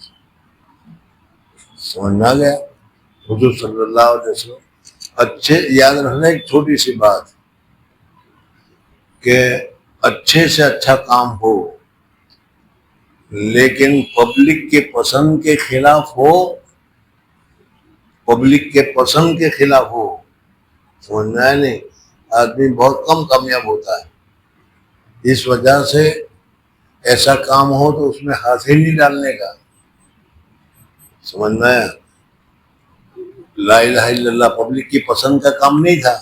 سمجھ میں آ گیا؟ حضور صلی اللہ علیہ وسلم اچھے، یاد رکھنا ایک چھوٹی سی بات، کہ اچھے سے اچھا کام ہو لیکن پبلک کے پسند کے خلاف ہو، پبلک کے پسند کے خلاف ہو، سمجھنا ہے نہیں، آدمی بہت کم کامیاب ہوتا ہے۔ اس وجہ سے ایسا کام ہو تو اس میں ہاتھ ہی نہیں ڈالنے کا، سمجھنا ہے؟ لا الہ الا اللہ پبلک کی پسند کا کام نہیں تھا۔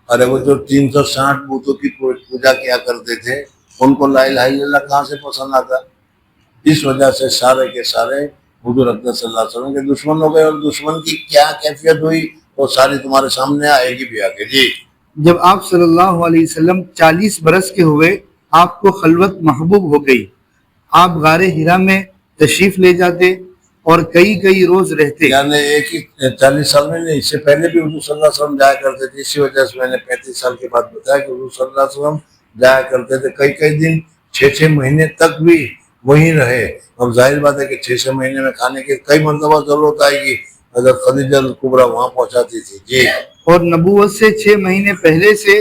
ارے وہ جو 360 بتوں کی پوجا کیا کرتے تھے، ان کو لا الہ الا اللہ کہاں سے پسند آتا؟ اس وجہ سے سارے کے سارے حضور اکرم صلی اللہ علیہ وسلم کے دشمن ہو گئے، اور دشمن کی کیا کیفیت ہوئی وہ ساری تمہارے سامنے آئے گی بھی آگے۔ جی جب آپ صلی اللہ علیہ وسلم 40 برس کے ہوئے، آپ کو خلوت محبوب ہو گئی، آپ غار ہیرا میں تشریف لے جاتے اور کئی روز رہتے۔ یعنی ایک ہی 40 سال میں نہیں، اس سے پہلے بھی حضور صلی اللہ علیہ وسلم جایا کرتے تھے، اسی وجہ سے میں نے 35 سال کے بعد بتایا کہ حضور صلی اللہ علیہ وسلم جایا کرتے تھے، کئی دن 6 مہینے تک بھی وہیں رہے۔ اب ظاہر بات ہے کہ 6 مہینے میں کھانے کی کئی مرتبہ ضرورت آئے گی، حضرت خدیجہ الکبریٰ وہاں پہنچاتی تھی۔ جی اور نبوت سے 6 مہینے پہلے سے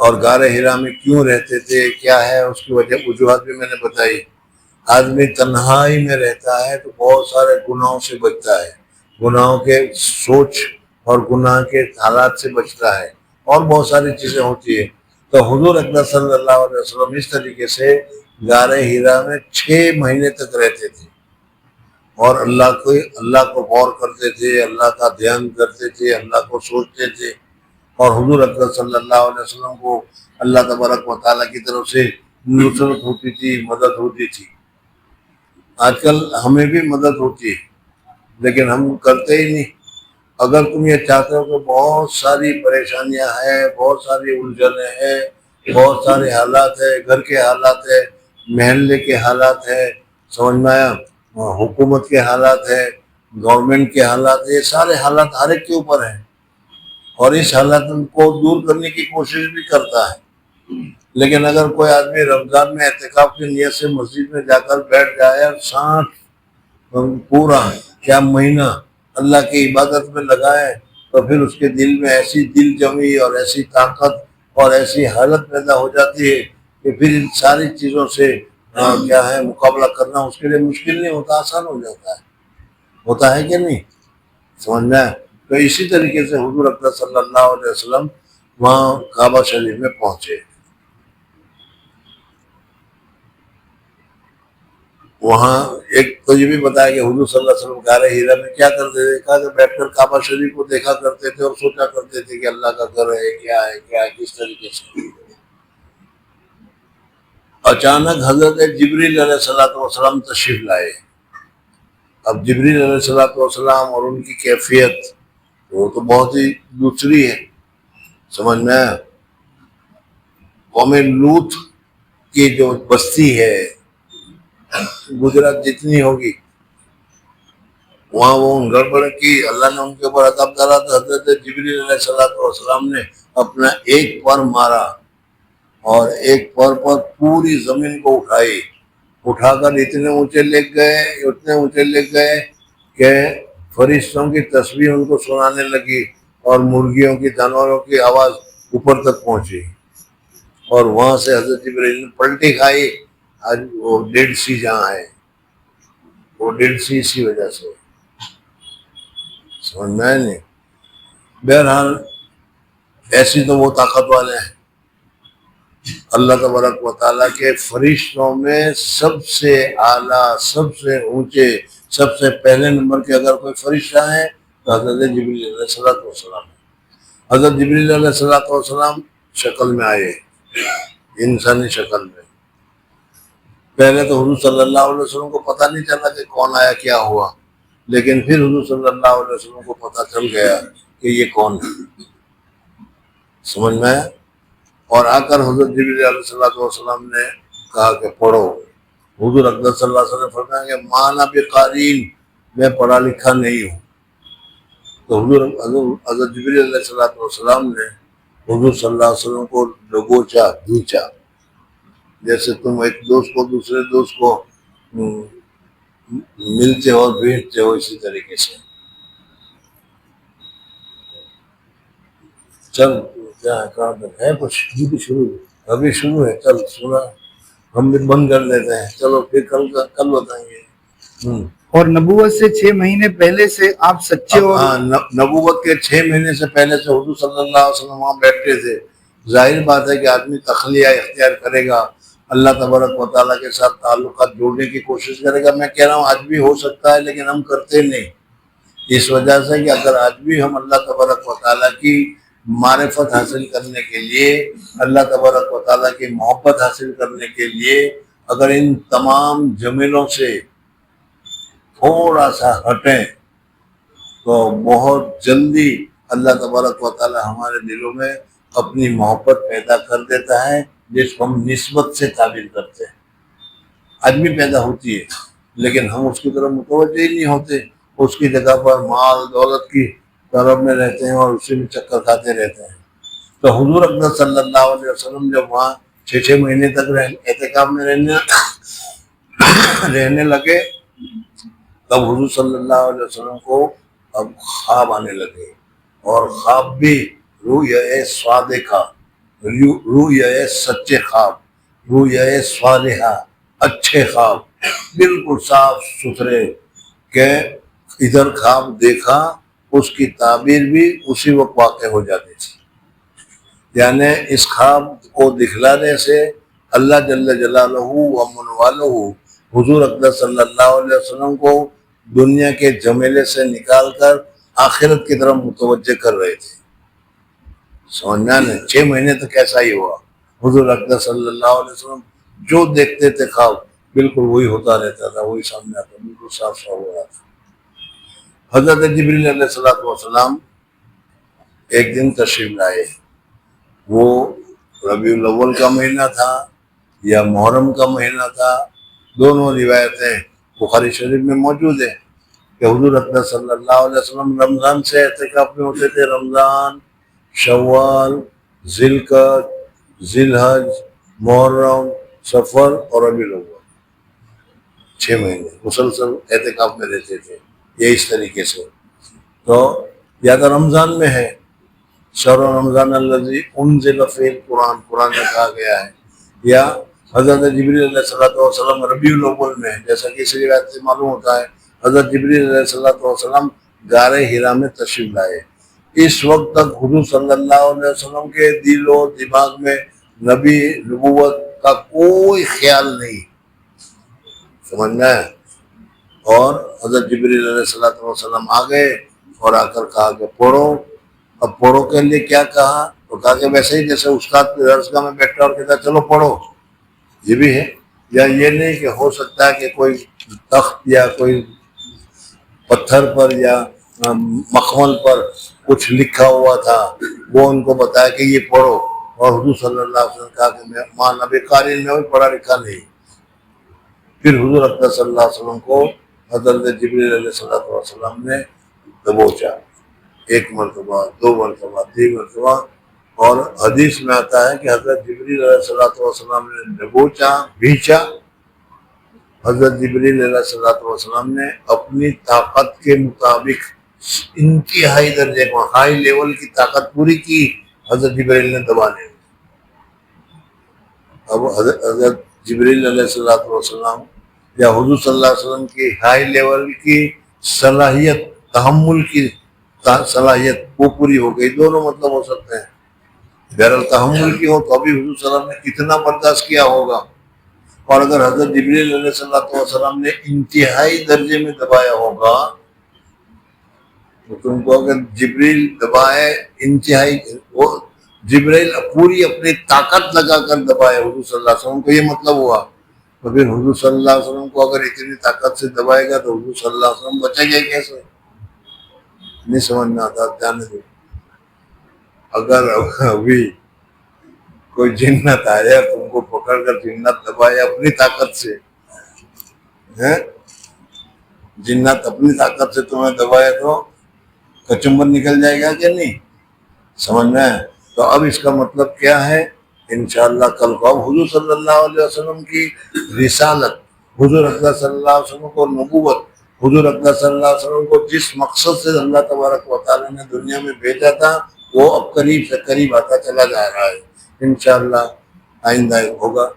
اور غار ہیرا میں کیوں رہتے تھے، کیا ہے اس کی وجہ، وجوہات بھی میں نے بتائی۔ آدمی تنہائی میں رہتا ہے تو بہت سارے گناہوں سے بچتا ہے، گناہوں کے سوچ اور گناہ کے حالات سے بچتا ہے، اور بہت ساری چیزیں ہوتی ہیں۔ تو حضور اکرم صلی اللہ علیہ وسلم اس طریقے سے غار ہیرا میں 6 مہینے تک رہتے تھے، اور اللہ کو غور کرتے تھے، اللہ کا دھیان کرتے تھے، اللہ کو سوچتے تھے، اور حضور اکرم صلی اللہ علیہ وسلم کو اللہ تبارک و تعالیٰ کی طرف سے نصرت ہوتی تھی، مدد ہوتی تھی۔ آج کل ہمیں بھی مدد ہوتی ہے لیکن ہم کرتے ہی نہیں۔ اگر تم یہ چاہتے ہو کہ بہت ساری پریشانیاں ہیں، بہت ساری الجھنیں ہیں، بہت سارے حالات ہیں، گھر کے حالات ہیں، محلے کے حالات ہیں، سمجھ میں آیا، حکومت کے حالات ہیں، گورنمنٹ کے حالات ہیں، یہ سارے حالات ہر ایک کے اوپر ہیں، اور اس حالات کو دور کرنے کی کوشش بھی کرتا ہے۔ لیکن اگر کوئی آدمی رمضان میں اعتکاف کی نیت سے مسجد میں جا کر بیٹھ جائے اور 60 پورا کیا مہینہ اللہ کی عبادت میں لگائے، تو پھر اس کے دل میں ایسی دل جمی اور ایسی طاقت اور ایسی حالت پیدا ہو جاتی ہے کہ پھر ان ساری چیزوں سے کیا ہے مقابلہ کرنا اس کے لیے مشکل نہیں ہوتا، آسان ہو جاتا ہے۔ ہوتا ہے کہ نہیں؟ سمجھنا ہے؟ تو اسی طریقے سے حضور اکرم صلی اللہ علیہ وسلم وہاں کعبہ شریف میں پہنچے۔ وہاں ایک تو یہ بھی بتایا کہ حضور صلی اللہ علیہ وسلم غار ہیرا میں کیا کرتے تھے، کہا کہ بیٹھ کر کعبہ شریف کو دیکھا کرتے تھے اور سوچا کرتے تھے کہ اللہ کا گھر ہے، کیا ہے کیا ہے، کس طریقے سے۔ اچانک حضرت جبریل علیہ السلام تشریف لائے۔ اب جبریل علیہ السلام اور ان کی کیفیت وہ تو بہت ہی دوسری ہے، سمجھ میں آیا؟ قوم لوط کی جو بستی ہے گجرات جتنی ہوگی، وہاں وہ گڑبڑ کی، اللہ نے ان کے اوپر عذاب ڈالا، تو حضرت جبریل علیہ السلام نے اپنا ایک پر مارا اور ایک پر پوری زمین کو اٹھا کر اتنے اونچے لے گئے کہ فرشتوں کی تسبیح ان کو سنانے لگی، اور مرغیوں کی، جانوروں کی آواز اوپر تک پہنچی، اور وہاں سے حضرت جبریل نے پلٹی کھائی۔ آج وہ ڈیڈ سی جہاں ہے، وہ ڈیڈ سی اسی وجہ سے، سمجھ میں آیا نہیں؟ بہرحال ایسی تو وہ طاقت والے ہیں۔ اللہ تبارک و تعالیٰ کے فرشتوں میں سب سے اعلیٰ، سب سے اونچے، سب سے پہلے نمبر کے اگر کوئی فرشتہ ہے تو حضرت جبریل علیہ السلام ہے۔ حضرت جبریل علیہ السلام شکل میں آئے، انسانی شکل میں۔ پہلے تو حضور صلی اللہ علیہ وسلم کو پتہ نہیں چلا کہ کون آیا، کیا ہوا، لیکن پھر حضور صلی اللہ علیہ وسلم کو پتہ چل گیا کہ یہ کون ہے، سمجھ میں آیا؟ اور آ کر حضرت جبریل علیہ السلام نے کہا کہ پڑھو۔ حضور اکرم صلی اللہ علیہ وسلم نے فرمایا کہ مانا بقارین، میں پڑھا لکھا نہیں ہوں۔ تو حضرت جبریل علیہ السلام نے حضور صلی اللہ علیہ وسلم کو دبوچا، دھوچا، جیسے تم ایک دوست کو دوسرے دوست کو ملتے ہو اور بھیجتے ہو، اسی طریقے سے۔ چل کیا ہے، کچھ ابھی شروع ہے، چل سنا، ہم بھی بند کر لیتے ہیں، چلو پھر کل بتائیں گے۔ اور نبوت سے 6 مہینے پہلے سے آپ سچے اور نبوت کے 6 مہینے سے پہلے سے حضور صلی اللہ علیہ وسلم وہاں بیٹھتے تھے۔ ظاہر بات ہے کہ آدمی تخلیہ اختیار کرے گا، اللہ تبارک و تعالیٰ کے ساتھ تعلقات جوڑنے کی کوشش کرے گا۔ میں کہہ رہا ہوں آج بھی ہو سکتا ہے، لیکن ہم کرتے نہیں، اس وجہ سے کہ اگر آج بھی ہم اللہ تبارک و تعالیٰ کی معرفت حاصل کرنے کے لیے، اللہ تبارک و تعالیٰ کی محبت حاصل کرنے کے لیے اگر ان تمام جمیلوں سے تھوڑا سا ہٹیں تو بہت جلدی اللہ تبارک و تعالیٰ ہمارے دلوں میں اپنی محبت پیدا کر دیتا ہے، جس کو ہم نسبت سے تعبیر کرتے ہیں۔ آج بھی پیدا ہوتی ہے لیکن ہم اس کی طرف متوجہ ہی نہیں ہوتے، اس کی جگہ پر مال دولت کی طرف میں رہتے ہیں اور اسی میں چکر کھاتے رہتے ہیں۔ تو حضور اکرم صلی اللہ علیہ وسلم جب وہاں 6 مہینے تک اعتکاف میں رہنے لگے تب حضور صلی اللہ علیہ وسلم کو اب خواب آنے لگے، اور خواب بھی رؤیا صادقہ، رؤیا سچے خواب، رؤیا صالحہ، اچھے خواب، بالکل صاف ستھرے، کہ ادھر خواب دیکھا اس کی تعبیر بھی اسی وقت واقع ہو جاتی تھی۔ یعنی اس خواب کو دکھلانے سے اللہ جل جلالہ و من والہ حضور اقدس صلی اللہ علیہ وسلم کو دنیا کے جھمیلے سے نکال کر آخرت کی طرف متوجہ کر رہے تھے۔ سمجھنا نہیں، 6 مہینے تک ایسا ہی ہوا۔ حضور اقدس صلی اللہ علیہ وسلم جو دیکھتے تھے خواب بالکل وہی ہوتا رہتا تھا، وہی سامنے آتا، بالکل صاف صاف ہو رہا تھا۔ حضرت جبریل علیہ السلام ایک دن تشریف لائے، وہ ربیع الاول کا مہینہ تھا یا محرم کا مہینہ تھا، دونوں روایتیں بخاری شریف میں موجود ہیں کہ حضور اقدس صلی اللہ علیہ وسلم رمضان سے اعتکاف میں ہوتے تھے۔ رمضان، شوال، ذی القعدہ، ذی الحج، محرم، سفر اور ربیع الاول، 6 مہینے مسلسل اعتکاف میں رہتے تھے۔ یہ اس طریقے سے تو یا تو رمضان میں ہے، شہر رمضان الذی انزل فیہ القرآن، قرآن میں کہا گیا ہے، یا حضرت جبریل علیہ السلام ربیع الاول میں ہے، جیسا کہ اس روایت سے معلوم ہوتا ہے حضرت جبریل علیہ السلام غار حرا میں تشریف لائے۔ اس وقت تک حضور صلی اللہ علیہ وسلم کے دل و دماغ میں نبی نبوت کا کوئی خیال نہیں، سمجھنا ہے۔ اور حضرت جبریل علیہ السلام آ گئے اور آ کر کہا کہ پڑھو۔ اب پڑھو کے لیے کیا کہا؟ تو کہا کہ ویسے ہی جیسے استاد درسگاہ میں بیٹھا اور کہتا چلو پڑھو، یہ بھی ہے۔ یا یہ نہیں کہ ہو سکتا ہے کہ کوئی تخت یا کوئی پتھر پر یا مخمل پر کچھ لکھا ہوا تھا، وہ ان کو بتایا کہ یہ پڑھو، اور حضور صلی اللہ علیہ وسلم کہا کہ میں ماں نبی قاری میں بھی پڑھا لکھا نہیں۔ پھر حضور اقدس صلی اللہ علیہ وسلم کو حضرت جبریل علیہ السلام نے دبوچا، 1 مرتبہ، 2 مرتبہ، 3 مرتبہ، اور حدیث میں آتا ہے کہ حضرت جبریل علیہ السلام نے دبوچا، بھیچا۔ حضرت جبریل علیہ السلام نے اپنی طاقت کے مطابق انتہائی درجے کو، ہائی لیول کی طاقت پوری کی، حضرت جبریل نے دبانے۔ اب حضرت جبریل علیہ السلام یا حضور صلی اللہ علیہ وسلم کی ہائی لیول کی صلاحیت، تحمل کی صلاحیت وہ پوری ہو گئی۔ دونوں مطلب ہو سکتے ہیں، غیر التحمل کی ہو تو ابھی حضور صلی اللہ علیہ وسلم نے کتنا برداشت کیا ہوگا، اور اگر حضرت جبریل علیہ السلام نے انتہائی درجے میں دبایا ہوگا تو تم کو اگر جبریل دبائے انتہائی، وہ جبریل پوری اپنی طاقت لگا کر دبائے حضور صلی اللہ علیہ وسلم کو، یہ مطلب ہوا۔ تو پھر حضور صلی اللہ علیہ وسلم کو اگر اتنی طاقت سے دبائے گا تو حضور صلی اللہ علیہ وسلم بچے گے کیسے؟ نہیں سمجھ میں آتا۔ جانے دو، اگر ابھی کوئی جنت آیا تم کو پکڑ کر جنت دبائے اپنی طاقت سے، جنت اپنی طاقت سے تمہیں دبائے تو کچمبر نکل جائے گا کہ نہیں؟ سمجھنا ہے۔ تو اب اس کا مطلب کیا ہے؟ انشاءاللہ کل کو اب حضور صلی اللہ علیہ وسلم کی رسالت، حضور اقدس صلی اللہ علیہ وسلم کو نبوت، حضور اقدس صلی اللہ علیہ وسلم کو جس مقصد سے اللہ تبارک و تعالیٰ نے دنیا میں بھیجا تھا وہ اب قریب سے قریب آتا چلا جا رہا ہے۔ انشاءاللہ آئندہ ہوگا۔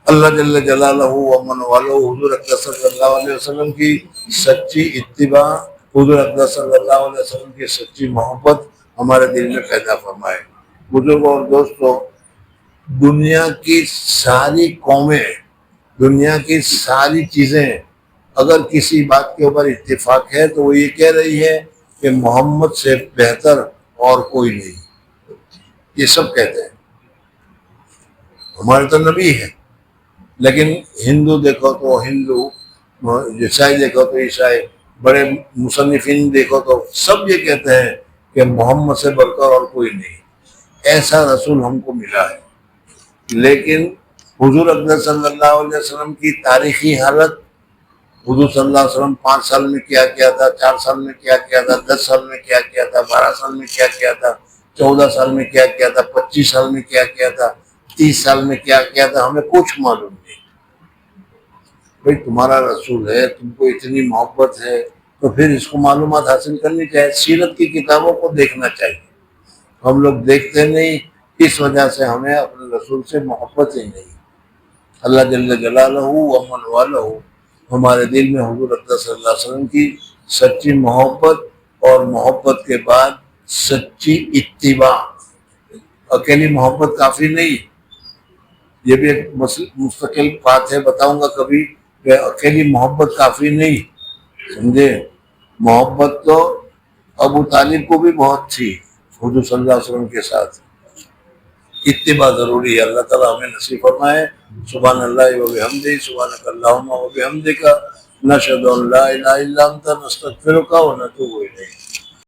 اللہ جل جلالہ و من والہ حضور اقدس صلی اللہ علیہ وسلم کی سچی اتباع، حضور اقدس صلی اللہ علیہ وسلم کی سچی محبت ہمارے دل میں پیدا فرمائے۔ بزرگوں اور دوستوں، دنیا کی ساری قومیں، دنیا کی ساری چیزیں اگر کسی بات کے اوپر اتفاق ہے تو وہ یہ کہہ رہی ہے کہ محمد سے بہتر اور کوئی نہیں، یہ سب کہتے ہیں۔ ہمارے تو نبی ہے، لیکن ہندو دیکھو تو ہندو، عیسائی دیکھو تو عیسائی، بڑے مصنفین دیکھو تو سب یہ کہتے ہیں کہ محمد سے بڑھ کر اور کوئی نہیں، ایسا رسول ہم کو ملا ہے۔ لیکن حضور اقدس صلی اللہ علیہ وسلم کی تاریخی حالت، حضور صلی اللہ علیہ وسلم 5 سال میں کیا کیا تھا، 4 سال میں کیا کیا تھا، 10 سال میں کیا کیا تھا، 12 سال میں کیا کیا تھا، 14 سال میں کیا کیا تھا، 25 سال میں کیا کیا تھا، 30 سال میں کیا کیا تھا، ہمیں کچھ معلوم نہیں۔ 25 سال میں کیا کیا تھا، 30 سال میں کیا کیا تھا، 25 سال میں کیا کیا تھا، 30 سال میں کیا کیا تھا، 25 سال میں کیا کیا تھا، 30 سال میں کیا کیا تھا، 30 سال میں کیا کیا تھا، ہمیں کچھ معلوم نہیں۔ بھئی تمہارا رسول ہے، تم کو اتنی محبت ہے تو پھر اس کو معلومات حاصل کرنی چاہیے، سیرت کی کتابوں کو دیکھنا چاہیے. ہم لوگ دیکھتے نہیں، اس وجہ سے ہمیں اپنے رسول سے محبت ہی نہیں. اللہ جل جلالہ و من والہ ہمارے دل میں حضور اقدس صلی اللہ علیہ وسلم کی سچی محبت اور محبت کے بعد سچی اتباع. اکیلی محبت کافی نہیں، یہ بھی ایک مستقل بات ہے، بتاؤں گا کبھی کہ اکیلی محبت کافی نہیں، سمجھے. محبت تو ابو طالب کو بھی بہت تھی حضور صلی اللہ علیہ وسلم کے ساتھ. اتباع ضروری ہے. اللہ تعالیٰ ہمیں نصیب فرمائے. سبحان اللہ و بحمدہ، سبحانک اللہم و بحمدک، نشہد ان لا الہ الا انت، نستغفرک و نتوب الیک.